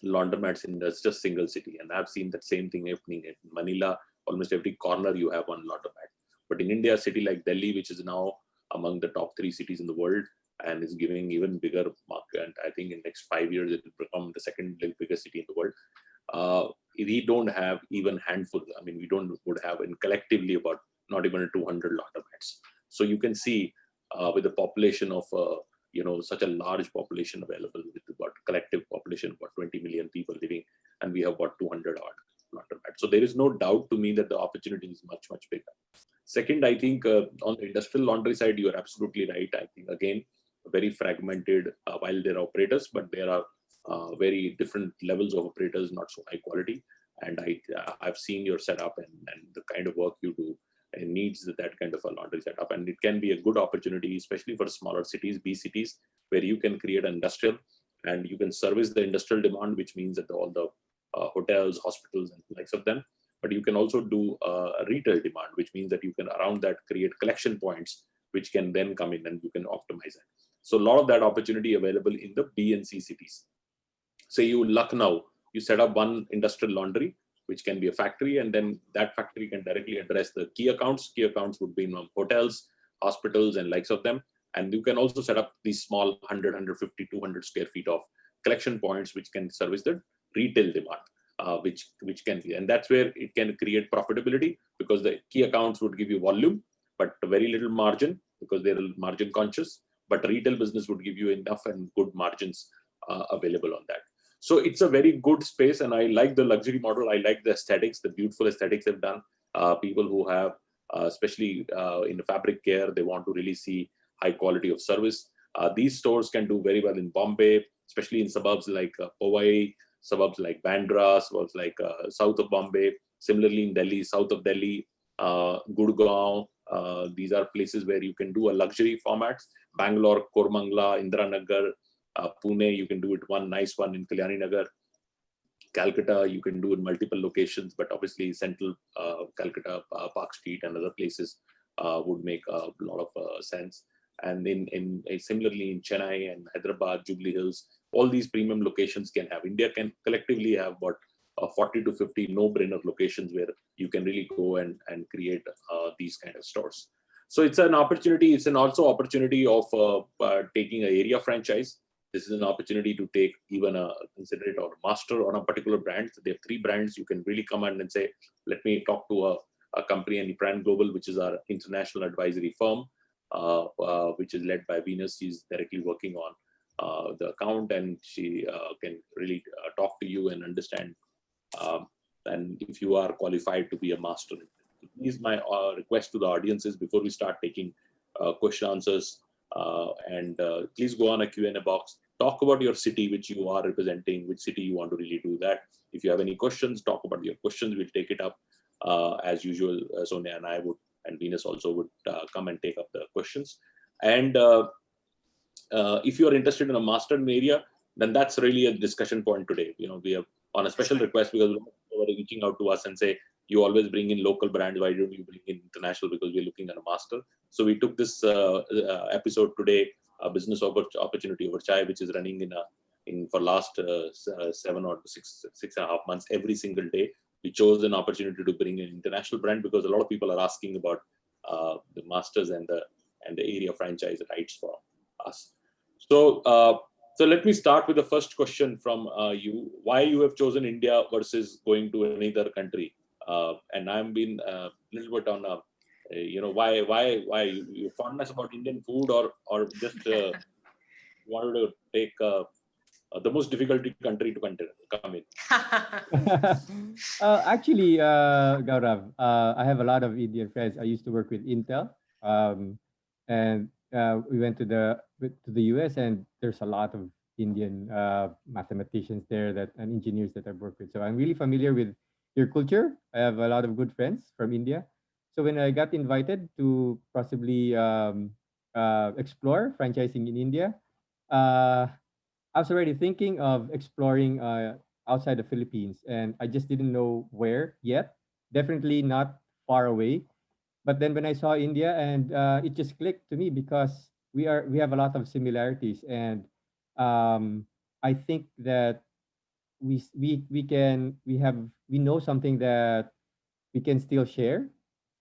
laundromats in just single city. And I've seen that same thing happening in Manila. Almost every corner you have one laundromat. But in India, a city like Delhi, which is now among the top 3 cities in the world and is giving even bigger market, and I think in next 5 years it will become the second biggest city in the world. We don't have even handful. I mean, would have in collectively about not even 200 laundromats. So you can see with the population of such a large population available, with about collective population about 20 million people living, and we have about 200 odd laundromats. So there is no doubt to me that the opportunity is much, much bigger. Second, I think on the industrial laundry side, you are absolutely right. I think again, very fragmented while there are operators, but there are very different levels of operators, not so high quality. And I've seen your setup and the kind of work you do, and needs that kind of a laundry setup. And it can be a good opportunity, especially for smaller cities, B cities, where you can create an industrial and you can service the industrial demand, which means that all the hotels, hospitals, and likes of them. But you can also do a retail demand, which means that you can around that create collection points, which can then come in and you can optimize it. So a lot of that opportunity available in the B and C cities. Say you Lucknow, you set up one industrial laundry, which can be a factory, and then that factory can directly address the key accounts. Key accounts would be in hotels, hospitals, and likes of them. And you can also set up these small 100, 150, 200 square feet of collection points, which can service the retail demand, which can be. And that's where it can create profitability, because the key accounts would give you volume, but very little margin because they're margin conscious. But retail business would give you enough and good margins available on that. So it's a very good space, and I like the luxury model. I like the aesthetics, the beautiful aesthetics they've done. People who have, especially in the fabric care, they want to really see high quality of service. These stores can do very well in Bombay, especially in suburbs like Powai, suburbs like Bandra, suburbs like south of Bombay. Similarly in Delhi, south of Delhi, Gurgaon. These are places where you can do a luxury formats. Bangalore, Kormangla, Indiranagar, Pune, you can do it one nice one in Kalyani Nagar. Calcutta, you can do in multiple locations, but obviously central Calcutta, Park Street and other places would make a lot of sense. And similarly in Chennai and Hyderabad, Jubilee Hills, all these premium locations can have. India can collectively have about 40 to 50 no-brainer locations where you can really go and create these kind of stores. So it's an opportunity. It's an also opportunity of taking an area franchise. This is an opportunity to take even consider it or master on a particular brand. So they have 3 brands. You can really come in and say, let me talk to a company, and Brand Global, which is our international advisory firm, which is led by Venus. She's directly working on the account, and she can really talk to you and understand. And if you are qualified to be a master, please, my request to the audience is, before we start taking question answers, and please go on a Q&A box. Talk about your city which you are representing, which city you want to really do that. If you have any questions, talk about your questions. We'll take it up as usual. Sonia and I would, and Venus also would come and take up the questions. And if you are interested in a master in area, then that's really a discussion point today. We are on a special request because people are reaching out to us and say, you always bring in local brands. Why don't you bring in international? Because we're looking at a master. So we took this episode today, Business Opportunity Over Chai, which is running for last 7 or 6.5 months, every single day. We chose an opportunity to bring an international brand because a lot of people are asking about the masters and the area franchise rights for us. So let me start with the first question from you. Why you have chosen India versus going to any other country? And I've been a little bit on why you fondness about Indian food, or just wanted to take the most difficult country to come in. Actually, Gaurav, I have a lot of Indian friends. I used to work with Intel, and we went to the US, and there's a lot of Indian mathematicians there and engineers that I've worked with. So I'm really familiar with your culture. I have a lot of good friends from India. So when I got invited to possibly explore franchising in India, I was already thinking of exploring outside the Philippines, and I just didn't know where yet. Definitely not far away. But then when I saw India, and it just clicked to me because we have a lot of similarities, and I think that we know something that we can still share,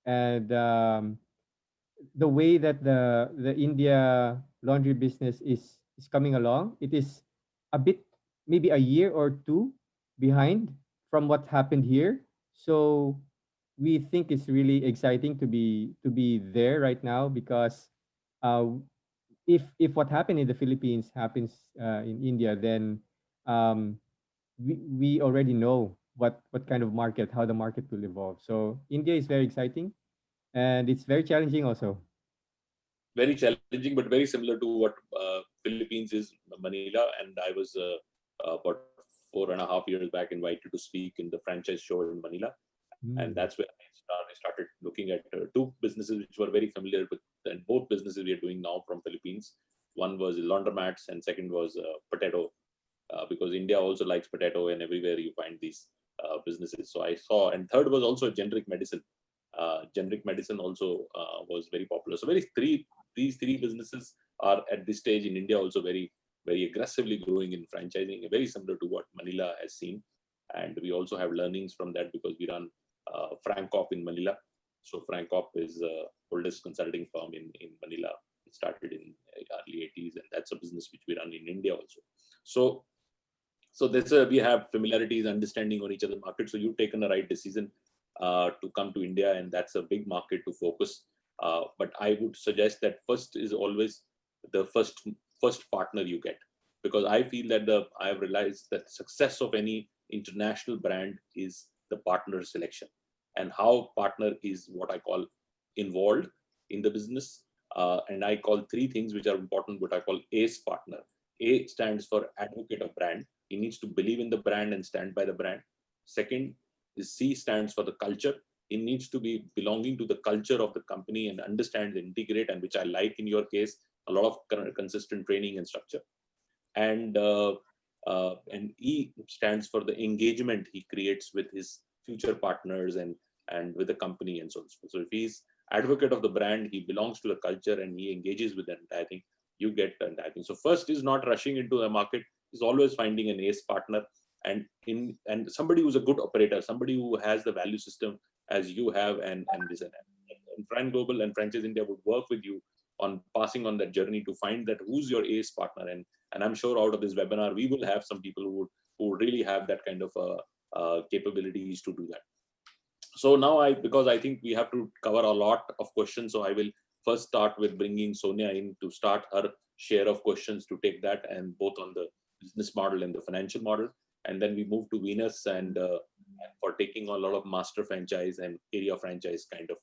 and the way that the India laundry business is coming along, it is a bit, maybe a year or two behind from what happened here. So we think it's really exciting to be there right now, because if what happened in the Philippines happens in India, then we already know what kind of market, how the market will evolve. So India is very exciting, and it's very challenging also. Very challenging, but very similar to what Philippines is, Manila. And I was about 4.5 years back invited to speak in the franchise show in Manila. And that's where I started looking at 2 businesses which were very familiar with, and both businesses we are doing now from Philippines. One was laundromats, and second was potato, because India also likes potato, and everywhere you find these businesses. So I saw, and third was also generic medicine. Generic medicine also was very popular. So these 3 businesses are at this stage in India also very, very aggressively growing in franchising, very similar to what Manila has seen. And we also have learnings from that because we run Francop in Manila. So Francop is the oldest consulting firm in Manila. It started in early 80s, and that's a business which we run in India also. So that's we have familiarities, understanding on each other's market. So you've taken the right decision to come to India, and that's a big market to focus. But I would suggest that first is always the first partner you get, because I feel that I have realized that success of any international brand is the partner selection, and how partner is what I call involved in the business. And I call 3 things which are important, what I call ACE partner. A stands for advocate of brand. He needs to believe in the brand and stand by the brand. Second is C stands for the culture. He needs to be belonging to the culture of the company and understand and integrate, and which I like in your case, a lot of consistent training and structure. And E stands for the engagement he creates with his future partners and with the company and so on. So if he's advocate of the brand, he belongs to the culture, and he engages with the entire thing, you get the entire thing. So first is not rushing into the market, is always finding an ace partner, and somebody who's a good operator, somebody who has the value system as you have, and Fran Global and Franchise India would work with you on passing on that journey to find that who's your ace partner. And I'm sure out of this webinar, we will have some people who really have that kind of capabilities to do that. So now because I think we have to cover a lot of questions, so I will first start with bringing Sonia in to start her share of questions to take that, and both on the business model and the financial model. And then we move to Venus and for taking a lot of master franchise and area franchise kind of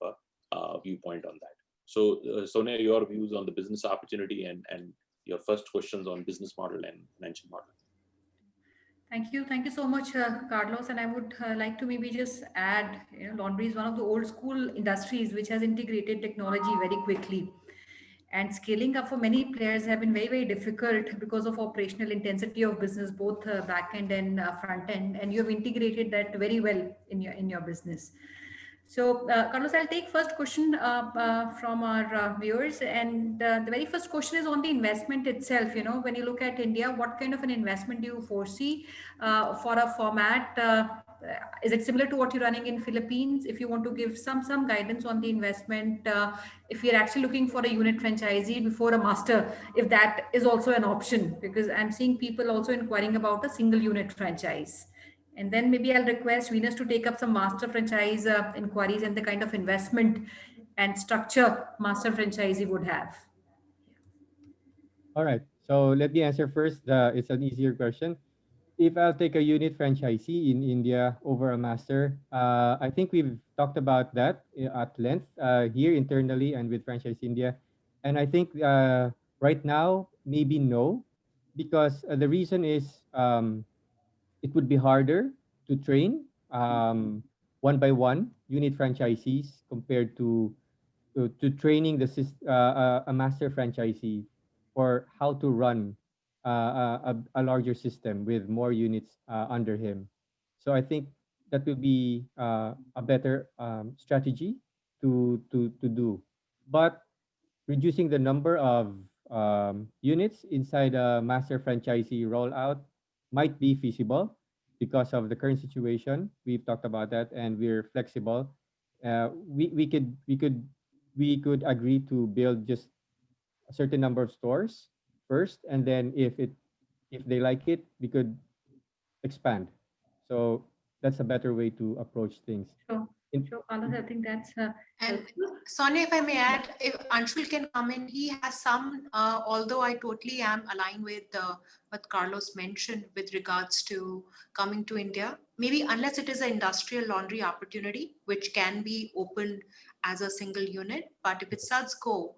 a viewpoint on that. So Sonia, your views on the business opportunity and your first questions on business model and financial model. Thank you so much, Carlos. And I would like to maybe just add, laundry is one of the old school industries which has integrated technology very quickly. And scaling up for many players have been very, very difficult because of operational intensity of business, both back end and front end. And you have integrated that very well in your business. So, Carlos, I'll take first question from our viewers, and the very first question is on the investment itself. When you look at India, what kind of an investment do you foresee for a format? Is it similar to what you're running in Philippines? If you want to give some guidance on the investment, if you're actually looking for a unit franchisee before a master, if that is also an option, because I'm seeing people also inquiring about a single unit franchise. And then maybe I'll request Venus to take up some master franchise inquiries and the kind of investment and structure master franchisee would have. All right. So let me answer first. It's an easier question. If I'll take a unit franchisee in India over a master, I think we've talked about that at length here internally and with Franchise India. And I think right now, maybe no, because the reason is it would be harder to train one by one unit franchisees compared to training a master franchisee for how to run a larger system with more units under him. So I think that will be a better strategy to do. But reducing the number of units inside a master franchisee rollout might be feasible because of the current situation. We've talked about that, and we're flexible. We could agree to build just a certain number of stores first, and then if they like it, we could expand. So that's a better way to approach things. Sure, Carlos, I think that's and Sonia, if I may add, if Anshul can come in, he has some, although I totally am aligned with what Carlos mentioned with regards to coming to India, maybe unless it is an industrial laundry opportunity, which can be opened as a single unit. But if it's Suds Go,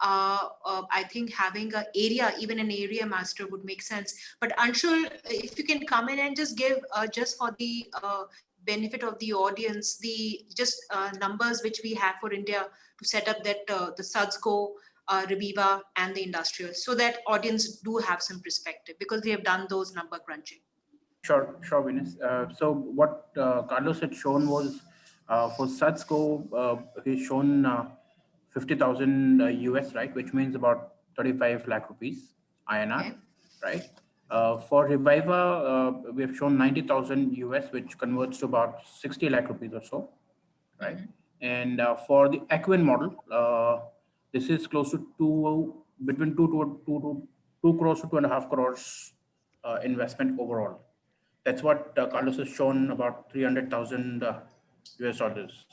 I think having an area, even an area master would make sense. But Anshul, if you can come in and just give, just for the benefit of the audience, the numbers which we have for India to set up that the Suds Go, Reviva and the industrial, so that audience do have some perspective, because we have done those number crunching. Sure, Venus. So what Carlos had shown was for Suds Go, he's shown 50,000 US, right, which means about 35 lakh rupees INR, okay. Right? For Reviva, we have shown 90,000 US, which converts to about 60 lakh rupees or so, right? Mm-hmm. And for the Aquin model, this is close to between 2 crores to 2.5 crores investment overall. That's what Carlos has shown, about 300,000 US dollars.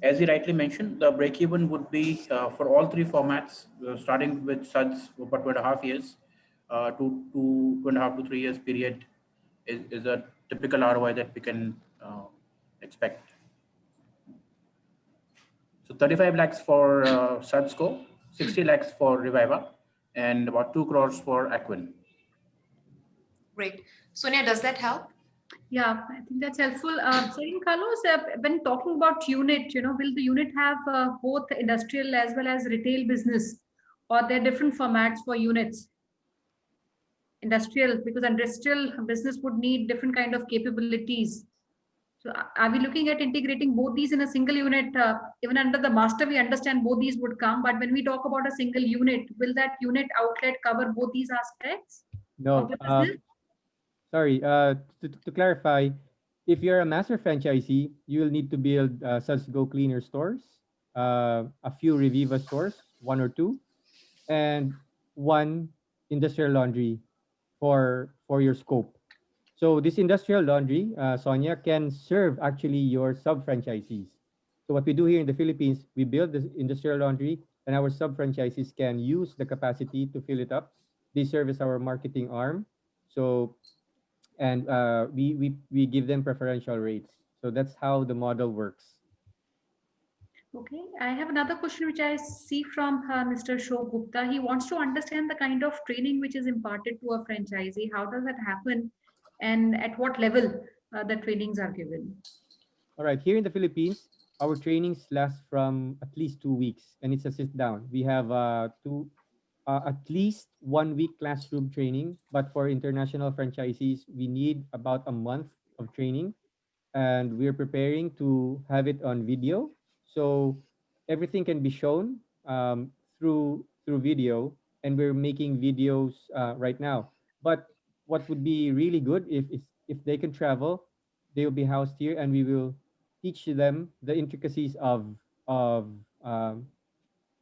As he rightly mentioned, the break-even would be for all three formats, starting with Suds for about 2.5 years. 2.5 to 3 years period is a typical ROI that we can expect. So 35 lakhs for Suds Go, 60 lakhs for Reviva, and about 2 crores for Aquin. Great. Sonia, does that help? Yeah, I think that's helpful. Saying Carlos, when talking about unit, will the unit have both industrial as well as retail business, or there are different formats for units? Industrial, because industrial business would need different kind of capabilities. So are we looking at integrating both these in a single unit? Even under the master, we understand both these would come, but when we talk about a single unit, will that unit outlet cover both these aspects of No, the business? sorry, to clarify, if you're a master franchisee, you will need to build Suds Go Cleaner stores, a few Reviva stores, one or two, and one industrial laundry for your scope. So this industrial laundry, Sonia, can serve actually your sub-franchisees. So what we do here in the Philippines, we build this industrial laundry, and our sub-franchisees can use the capacity to fill it up. They serve as our marketing arm. So and we give them preferential rates. So that's how the model works. Okay, I have another question which I see from Mr. Shok Gupta. He wants to understand the kind of training which is imparted to a franchisee. How does that happen, and at what level the trainings are given? All right, here in the Philippines, our trainings last from at least 2 weeks, and it's a sit down. We have at least 1 week classroom training, but for international franchisees, we need about a month of training, and we're preparing to have it on video, so everything can be shown through video, and we're making videos right now. But what would be really good if they can travel, they will be housed here, and we will teach them the intricacies of um,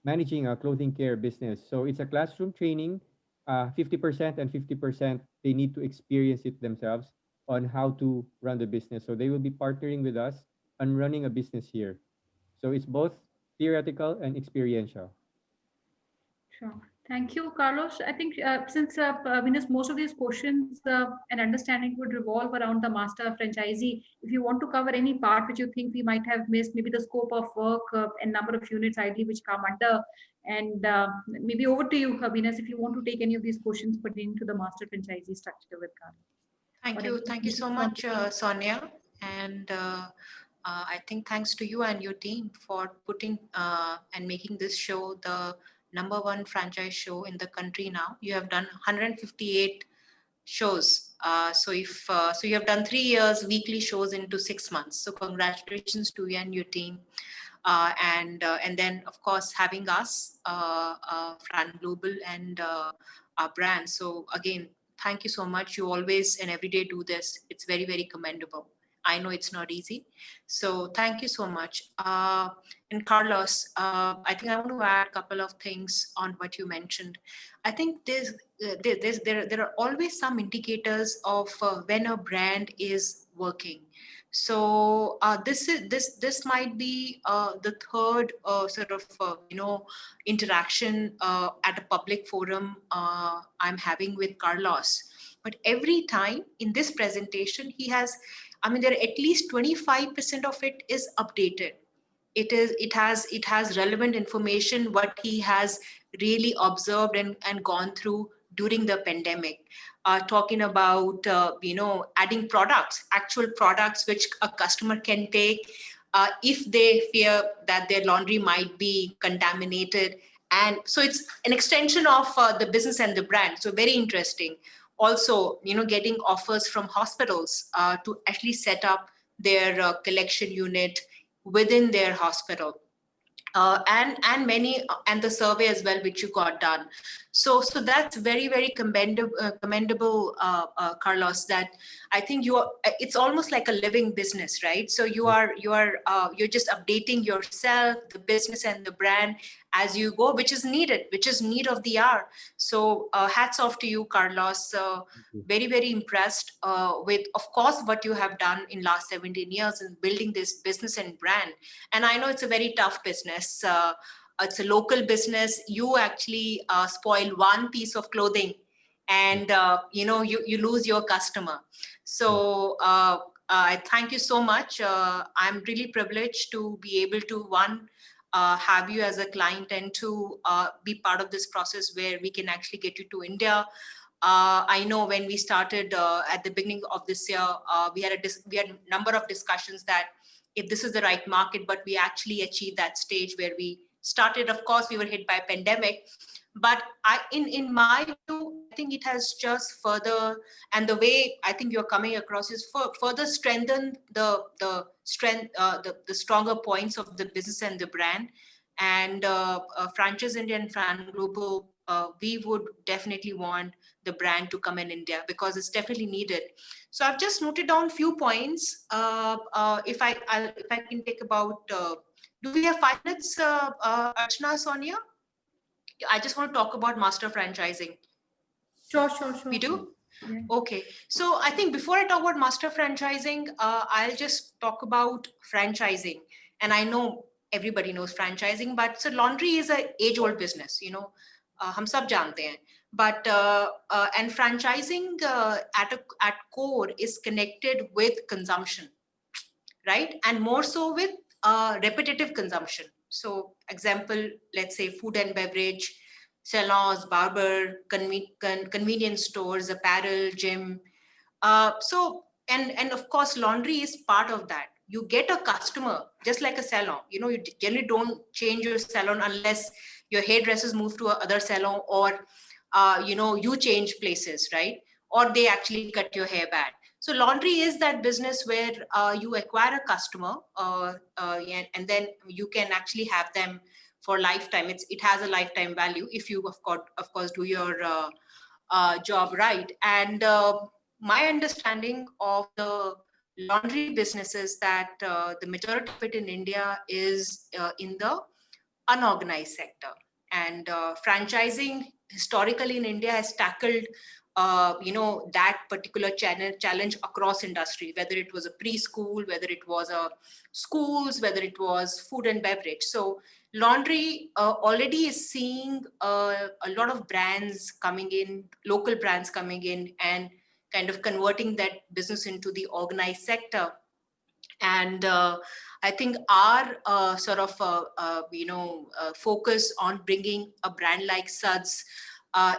managing a clothing care business. So it's a classroom training, 50% and 50% they need to experience it themselves on how to run the business. So they will be partnering with us on running a business here. So it's both theoretical and experiential. Sure. Thank you, Carlos. I think since Venus, most of these questions and understanding would revolve around the master franchisee. If you want to cover any part which you think we might have missed, maybe the scope of work and number of units ideally which come under, and maybe over to you, Venus, if you want to take any of these questions pertaining to the master franchisee structure with Carlos. Thank you so much, Sonia. And I think thanks to you and your team for putting and making this show the #1 franchise show in the country now. You have done 158 shows. So you have done 3 years, weekly shows into 6 months. So congratulations to you and your team. And then of course having us, Fran Global and our brand. So again, thank you so much. You always and every day do this. It's very, very commendable. I know it's not easy. So thank you so much. And Carlos, I think I want to add a couple of things on what you mentioned. I think there are always some indicators of when a brand is working. So this might be the third sort of interaction at a public forum I'm having with Carlos. But every time in this presentation, there are at least 25% of it is updated. It has relevant information what he has really observed and gone through during the pandemic, talking about adding products, actual products which a customer can take if they fear that their laundry might be contaminated. And so it's an extension of the business and the brand. So very interesting. Also, getting offers from hospitals to actually set up their collection unit within their hospital, and the survey as well, which you got done. So that's very, very commendable, Carlos. That I think it's almost like a living business, right? So you're just updating yourself, the business and the brand as you go, which is need of the hour. So hats off to you, Carlos. Very, very impressed with, of course, what you have done in last 17 years in building this business and brand. And I know it's a very tough business. It's a local business. You actually spoil one piece of clothing and you lose your customer. So I thank you so much. I'm really privileged to be able to have you as a client and to be part of this process where we can actually get you to India. I know when we started at the beginning of this year, we had a number of discussions that if this is the right market, but we actually achieved that stage where we started. Of course, we were hit by pandemic, but in my view, I think it has just further, and the way I think you're coming across is further strengthen the stronger points of the business and the brand. And Franchise India and Fran Global, we would definitely want the brand to come in India because it's definitely needed. So I've just noted down few points. If I can take about, do we have 5 minutes, Archana, Sonia? I just want to talk about master franchising. Sure. We do? Yeah. Okay. So I think before I talk about master franchising, I'll just talk about franchising. And I know everybody knows franchising, but so laundry is an age-old business, you know, hum sab jante hain. But and franchising at core is connected with consumption, right? And more so with repetitive consumption. So example, let's say food and beverage, salons, barber, convenience stores, apparel, gym. So and of course, laundry is part of that. You get a customer just like a salon. You know, you generally don't change your salon unless your hairdressers move to another salon, or you know, you change places, right? Or they actually cut your hair back. So laundry is that business where you acquire a customer, and then you can actually have them for lifetime. It has a lifetime value if you of course do your job right. And my understanding of the laundry business is that the majority of it in India is in the unorganized sector. And franchising historically in India has tackled you know, that particular challenge across industry, whether it was a preschool, whether it was a schools, whether it was food and beverage. So laundry already is seeing a lot of brands coming in, local brands coming in, and kind of converting that business into the organized sector. And I think our sort of focus on bringing a brand like Suds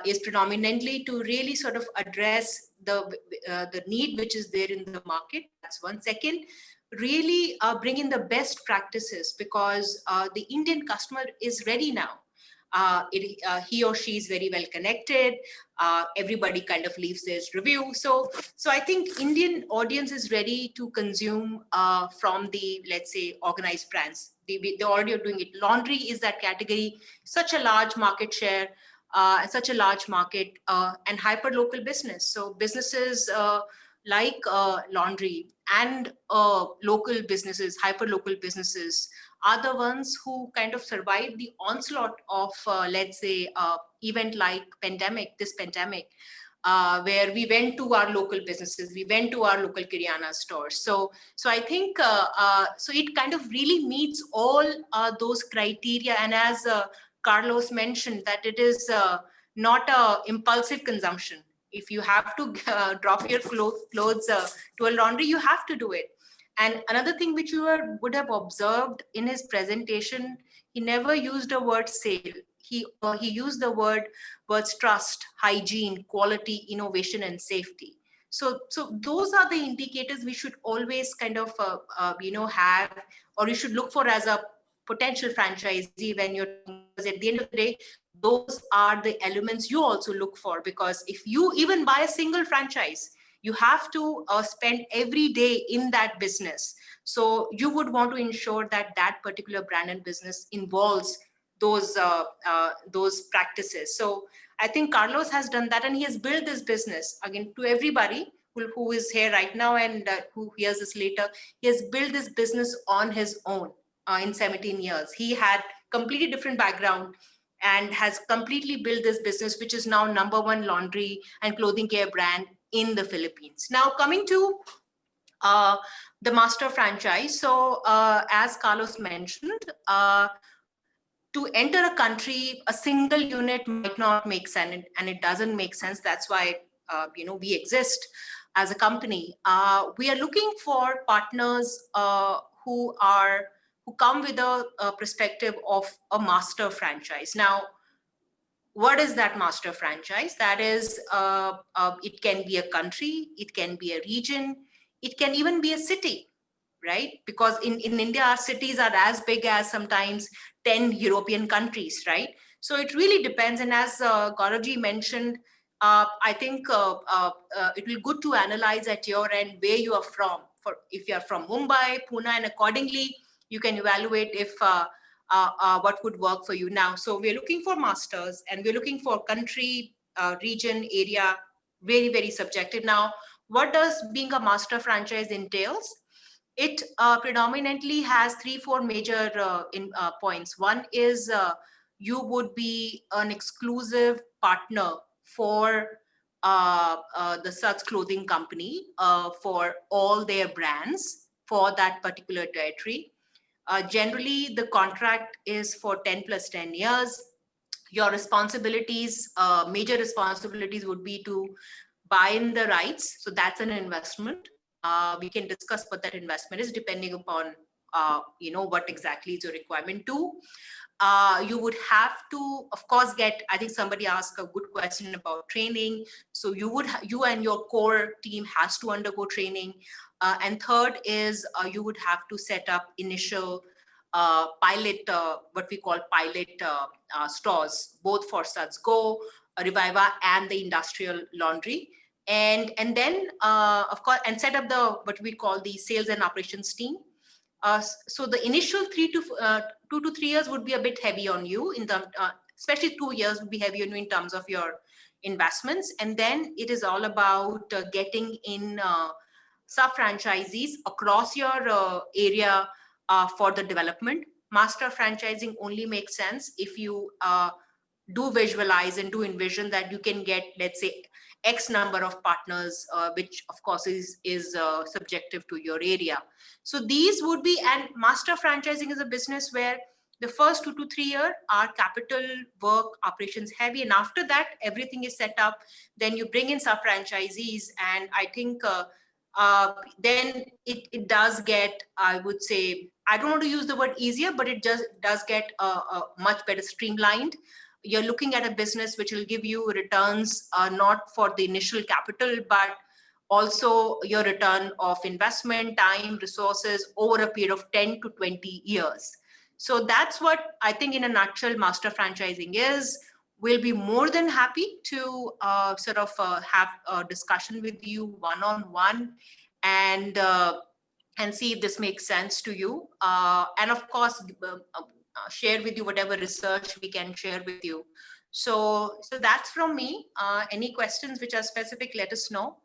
is predominantly to really sort of address the need which is there in the market. That's one. Second, really bring in the best practices, because the Indian customer is ready now. He or she is very well connected. Everybody kind of leaves their review. So I think Indian audience is ready to consume from the, let's say, organized brands. They already are doing it. Laundry is that category, such a large market share, such a large market, and hyper local business. So businesses like laundry and local businesses, hyper local businesses, are the ones who kind of survived the onslaught of, let's say, event like this pandemic, where we went to our local businesses, we went to our local Kiryana stores. So I think, so it kind of really meets all those criteria. And as Carlos mentioned, that it is not a impulsive consumption. If you have to drop your clothes to a laundry, you have to do it. And another thing which you would have observed in his presentation, he never used a word sale. He used the words trust, hygiene, quality, innovation, and safety. So those are the indicators we should always kind of have, or you should look for as a potential franchisee when you're, because at the end of the day, those are the elements you also look for. Because if you even buy a single franchise, you have to spend every day in that business. So you would want to ensure that that particular brand and business involves those practices. So I think Carlos has done that, and he has built this business, again, to everybody who is here right now and who hears this later. He has built this business on his own in 17 years. He had completely different background and has completely built this business, which is now #1 laundry and clothing care brand in the Philippines. Now coming to the master franchise. So as Carlos mentioned, to enter a country, a single unit might not make sense, and it doesn't make sense. That's why we exist as a company. We are looking for partners who come with a perspective of a master franchise. Now, what is that master franchise? That is, it can be a country, it can be a region, it can even be a city, right? Because in India, our cities are as big as sometimes 10 European countries, right? So it really depends. And as Gauravji mentioned, I think it will be good to analyze at your end where you are from. For if you are from Mumbai, Pune, and accordingly, you can evaluate if what would work for you now. So we're looking for masters, and we're looking for country, region, area, very, very subjective. Now, what does being a master franchise entails? It predominantly has 3-4 major points. One is you would be an exclusive partner for the Suds clothing company for all their brands for that particular territory. Generally, the contract is for 10 plus 10 years. Your responsibilities, major responsibilities would be to buy in the rights. So that's an investment. We can discuss what that investment is depending upon, what exactly is your requirement to. You would have to, of course, I think somebody asked a good question about training. So you and your core team has to undergo training. And third is you would have to set up initial pilot, what we call pilot stores, both for Suds Go, Reviva, and the industrial laundry. And then, of course, and set up what we call the sales and operations team. So the initial 2 to 3 years would be a bit heavy on you, especially 2 years would be heavy on you in terms of your investments. And then it is all about getting in sub-franchisees across your area for the development. Master franchising only makes sense if you do visualize and do envision that you can get, let's say, X number of partners, which of course is subjective to your area. So these would be, and master franchising is a business where the first 2 to 3 years are capital work, operations heavy. And after that, everything is set up. Then you bring in sub-franchisees. And I think then it does get, I would say, I don't want to use the word easier, but it just does get much better streamlined. You're looking at a business which will give you returns, not for the initial capital, but also your return of investment, time, resources over a period of 10 to 20 years. So that's what I think in a nutshell master franchising is. We'll be more than happy to have a discussion with you one-on-one and see if this makes sense to you. And of course, share with you whatever research we can share with you. So that's from me. Any questions which are specific, let us know.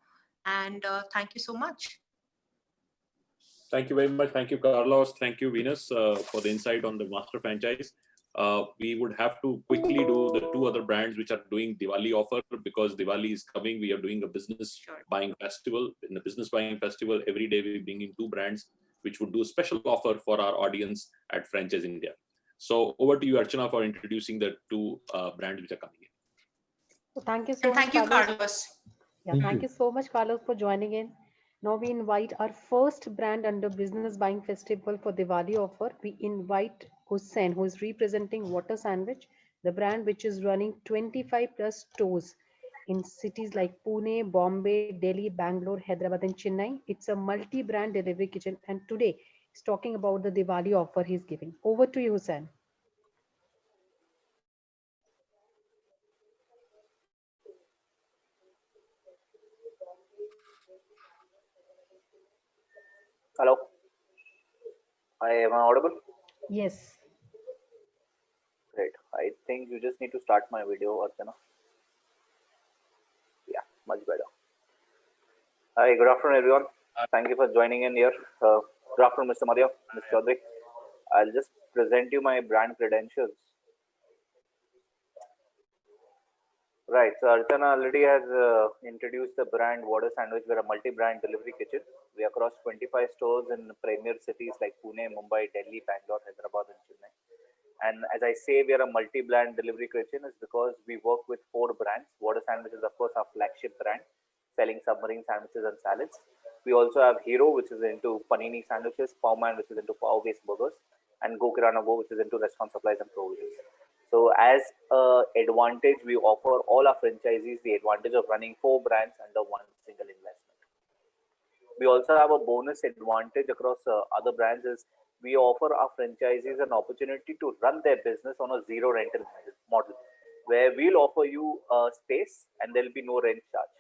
And thank you so much. Thank you very much. Thank you, Carlos. Thank you, Venus, for the insight on the master franchise. We would have to quickly do the 2 other brands which are doing Diwali offer, because Diwali is coming. We are doing a business buying festival. In the business buying festival, every day we bring in 2 brands which would do a special offer for our audience at Franchise India. So over to you, Archana, for introducing the 2 brands which are coming in. So thank you so much, thank you, Carlos. Yeah, thank you so much, Carlos, for joining in. Now we invite our first brand under Business Buying Festival for Diwali offer. We invite Hussain, who is representing Water Sandwich, the brand which is running 25 plus stores in cities like Pune, Bombay, Delhi, Bangalore, Hyderabad, and Chennai. It's a multi-brand delivery kitchen, and today he's talking about the Diwali offer he's giving. Over to you, Hussain. Hello. Am I audible? Yes. Great. I think you just need to start my video, Archana. Yeah, much better. Hi, good afternoon, everyone. Thank you for joining in here. Good afternoon, Mr. Madhya, Mr. Chaudhary. I'll just present you my brand credentials. Right, so Archana already has introduced the brand Water Sandwich. We're a multi-brand delivery kitchen. We are across 25 stores in premier cities like Pune, Mumbai, Delhi, Bangalore, Hyderabad, and Chennai. And as I say, we are a multi-brand delivery kitchen is because we work with 4 brands. Water Sandwich is, of course, our flagship brand, selling submarine sandwiches and salads. We also have Hero, which is into panini sandwiches, Powman, which is into pav-based burgers, and Go Kirana Go, which is into restaurant supplies and provisions. So as an advantage, we offer all our franchisees the advantage of running 4 brands under one single investment. We also have a bonus advantage across other brands is we offer our franchisees an opportunity to run their business on a zero rental model, where we'll offer you a space and there'll be no rent charge.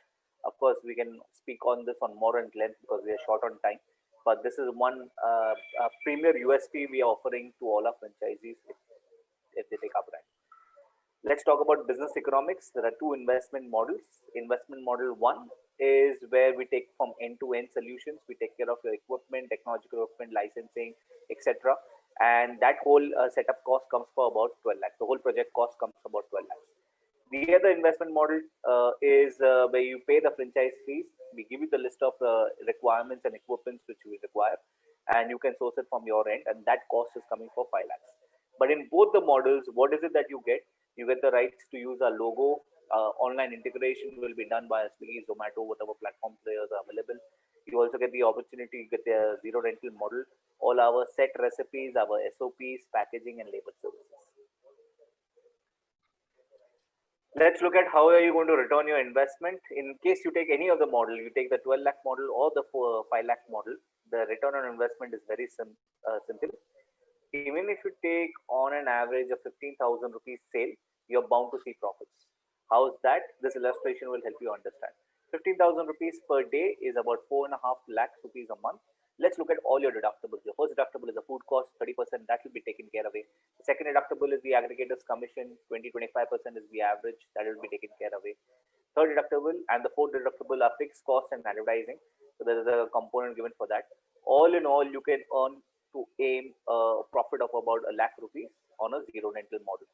Of course, we can speak on this on more in length because we are short on time. But this is one premier USP we are offering to all our franchisees if they take our brand. Let's talk about business economics. There are two investment models. Investment model one is where we take from end-to-end solutions. We take care of your equipment, technological equipment, licensing, etc. And that whole setup cost comes for about 12 lakhs. The whole project cost comes for about 12 lakhs. The other investment model is where you pay the franchise fees. We give you the list of requirements and equipments which you require, and you can source it from your end, and that cost is coming for 5 lakhs. But in both the models, what is it that you get? You get the rights to use our logo. Online integration will be done by Swiggy, Zomato, whatever platforms there are available. You also get the opportunity to get the zero rental model, all our set recipes, our SOPs, packaging, and labor services. Let's look at how are you going to return your investment. In case you take any of the model, you take the 12 lakh model or the 5 lakh model, the return on investment is very simple. Even if you take on an average of 15,000 rupees sale, you're bound to see profits. How is that? This illustration will help you understand. 15,000 rupees per day is about 4.5 lakhs rupees a month. Let's look at all your deductibles. Your first deductible is the food cost, 30%, that will be taken care of. The second deductible is the aggregator's commission, 20-25% is the average, that will be taken care of. Third deductible and the fourth deductible are fixed costs and advertising. So there is a component given for that. All in all, you can earn to aim a profit of about 1 lakh rupees on a zero rental model.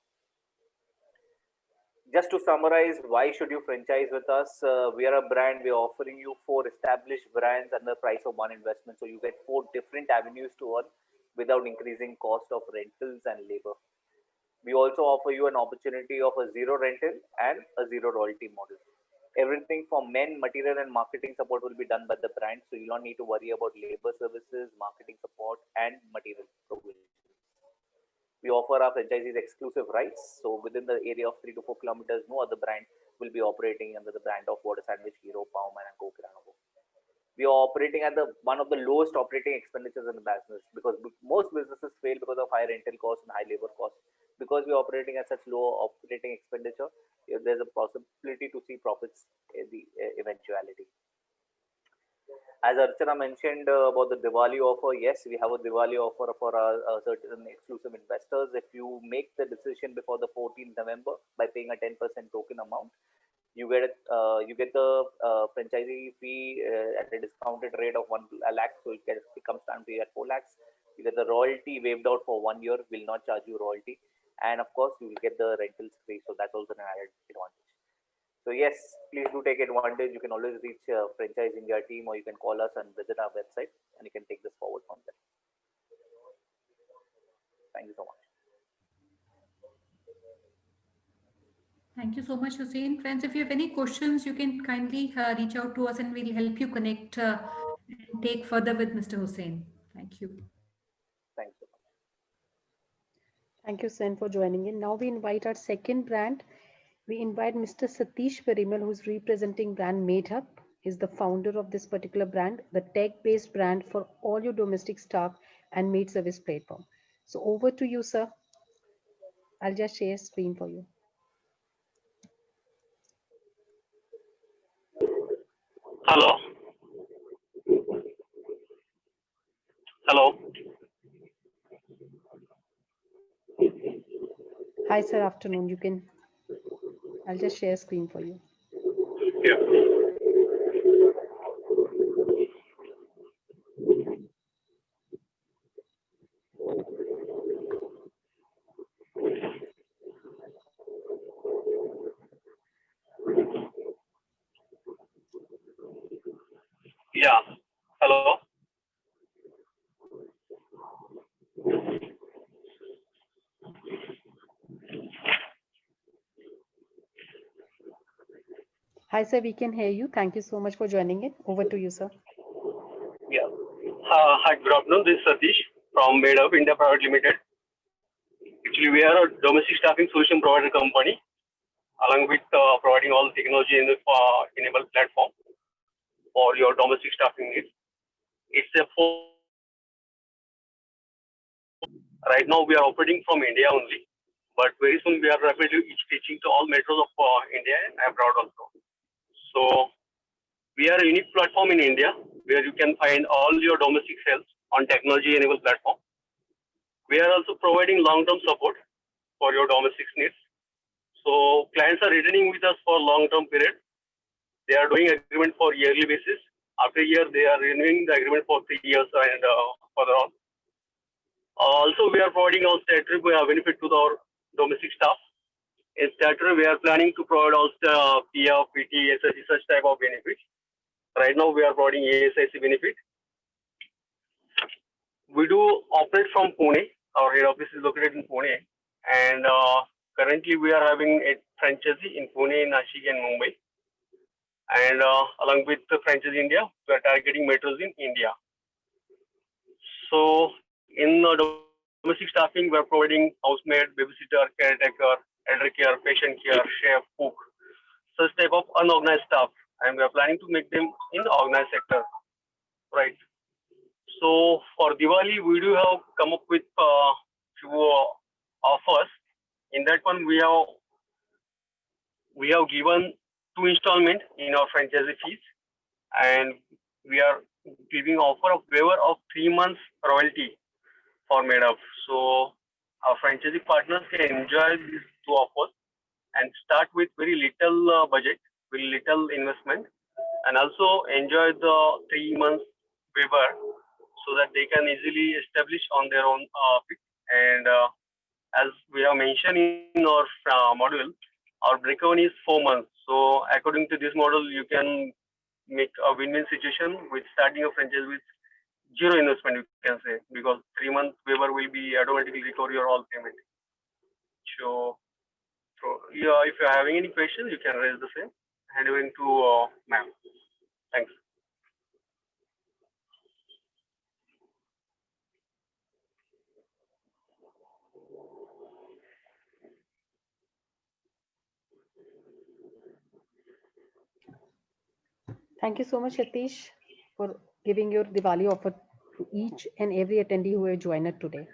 Just to summarize, why should you franchise with us? We are a brand. We are offering you 4 established brands at the price of one investment. So you get 4 different avenues to earn without increasing cost of rentals and labor. We also offer you an opportunity of a zero rental and a zero royalty model. Everything from men, material, and marketing support will be done by the brand. So you don't need to worry about labor services, marketing support, and material provision. We offer our franchisees exclusive rights. So within the area of 3 to 4 kilometers, no other brand will be operating under the brand of Water Sandwich, Hero, Palm, and Go Kirana. We are operating at one of the lowest operating expenditures in the business because most businesses fail because of high rental costs and high labor costs. Because we are operating at such low operating expenditure, there's a possibility to see profits in the eventuality. As Archana mentioned about the Diwali offer, yes, we have a Diwali offer for our certain exclusive investors. If you make the decision before the 14th November by paying a 10% token amount, you get the franchisee fee at a discounted rate of 1 lakh, so it comes down to at 4 lakhs. You get the royalty waived out for 1 year, will not charge you royalty, and of course you will get the rentals free. So that's also an added advantage. So yes, please do take advantage. You can always reach Franchise India team, or you can call us and visit our website, and you can take this forward from there. Thank you so much. Thank you so much, Hussein. Friends, if you have any questions, you can kindly reach out to us and we'll help you connect and take further with Mr. Hussein. Thank you. Thank you. Thank you, Sen, for joining in. Now we invite our second brand. We invite Mr. Satish Perimal, who is representing brand MadeUp. He's the founder of this particular brand, the tech-based brand for all your domestic staff and maid service platform. So over to you, sir. I'll just share screen for you. Hello. Hello. Hi, sir. Afternoon. You can. I'll just share screen for you. Yeah. Yeah. Hello. Hi, sir. We can hear you. Thank you so much for joining in. Over to you, sir. Yeah. Hi, good afternoon. This is Satish from MadeUp India Private Limited. Actually, we are a domestic staffing solution provider company, along with providing all the technology in the enabled platform for your domestic staffing needs. It's a right now we are operating from India only, but very soon we are rapidly reaching to all metros of India and abroad also. So we are a unique platform in India where you can find all your domestic sales on technology-enabled platform. We are also providing long-term support for your domestic needs. So clients are returning with us for long-term period. They are doing agreement for yearly basis. After a year, they are renewing the agreement for 3 years and further on. Also, we are providing all statutory benefit to our domestic staff. In statutory, we are planning to provide also PF, PT, SSC, such type of benefits. Right now, we are providing ASIC benefit. We do operate from Pune. Our head office is located in Pune, and currently we are having a franchisee in Pune, Nashik, and Mumbai. And along with the franchise India, we are targeting metros in India. So in domestic staffing, we are providing housemaid, babysitter, caretaker, elder care, patient care, chef, cook, such type of unorganized staff, and we are planning to make them in the organized sector, right? So for Diwali, we do have come up with few offers. In that one, we have given 2 installment in our franchisee fees, and we are giving offer of waiver of 3 months royalty for made up. So our franchisee partners can enjoy these 2 offers and start with very little budget, very little investment, and also enjoy the 3 months waiver so that they can easily establish on their own feet. And as we have mentioned in our module, our break-even is 4 months. So according to this model, you can make a win-win situation with starting a franchise with 0 investment, you can say, because 3 months waiver will be automatically recover your all payment. So yeah, if you're having any questions, you can raise the same. Hand over to ma'am. Thanks. Thank you so much, Yatish, for giving your Diwali offer to each and every attendee who have joined us today.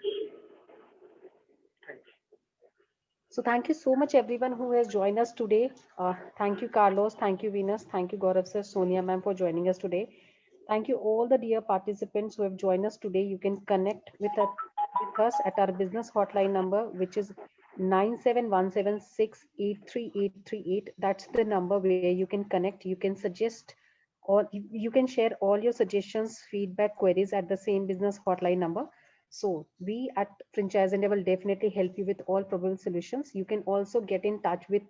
So thank you so much, everyone who has joined us today. Thank you, Carlos. Thank you, Venus. Thank you, Gaurav sir, Sonia ma'am, for joining us today. Thank you all the dear participants who have joined us today. You can connect with us at our business hotline number, which is 9717683838. That's the number where you can connect. You can suggest, or you can share all your suggestions, feedback, queries at the same business hotline number. So we at Franchise India will definitely help you with all probable solutions. You can also get in touch with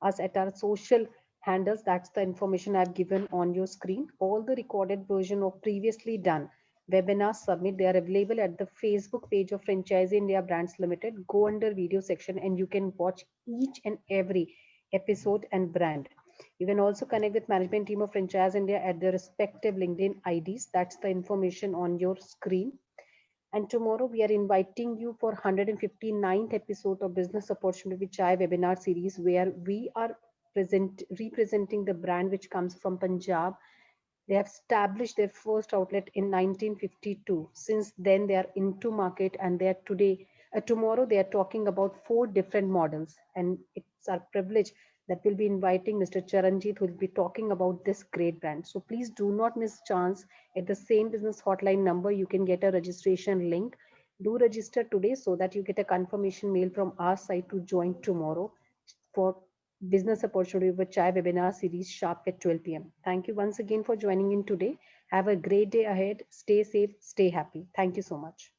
us at our social handles. That's the information I've given on your screen. All the recorded version of previously done webinars submit, they are available at the Facebook page of Franchise India Brands Limited. Go under video section and you can watch each and every episode and brand. You can also connect with management team of Franchise India at their respective LinkedIn IDs. That's the information on your screen. And tomorrow we are inviting you for 159th episode of Business Opportunity with Chai webinar series, where we are representing the brand which comes from Punjab. They have established their first outlet in 1952. Since then, they are into market, and they are tomorrow they are talking about 4 different models. And it's our privilege that we'll be inviting Mr. Charanjit, who will be talking about this great brand. So please do not miss chance. At the same business hotline number, you can get a registration link. Do register today so that you get a confirmation mail from our side to join tomorrow for Business Opportunity with Chai webinar series sharp at 12 p.m. Thank you once again for joining in today. Have a great day ahead. Stay safe, stay happy. Thank you so much.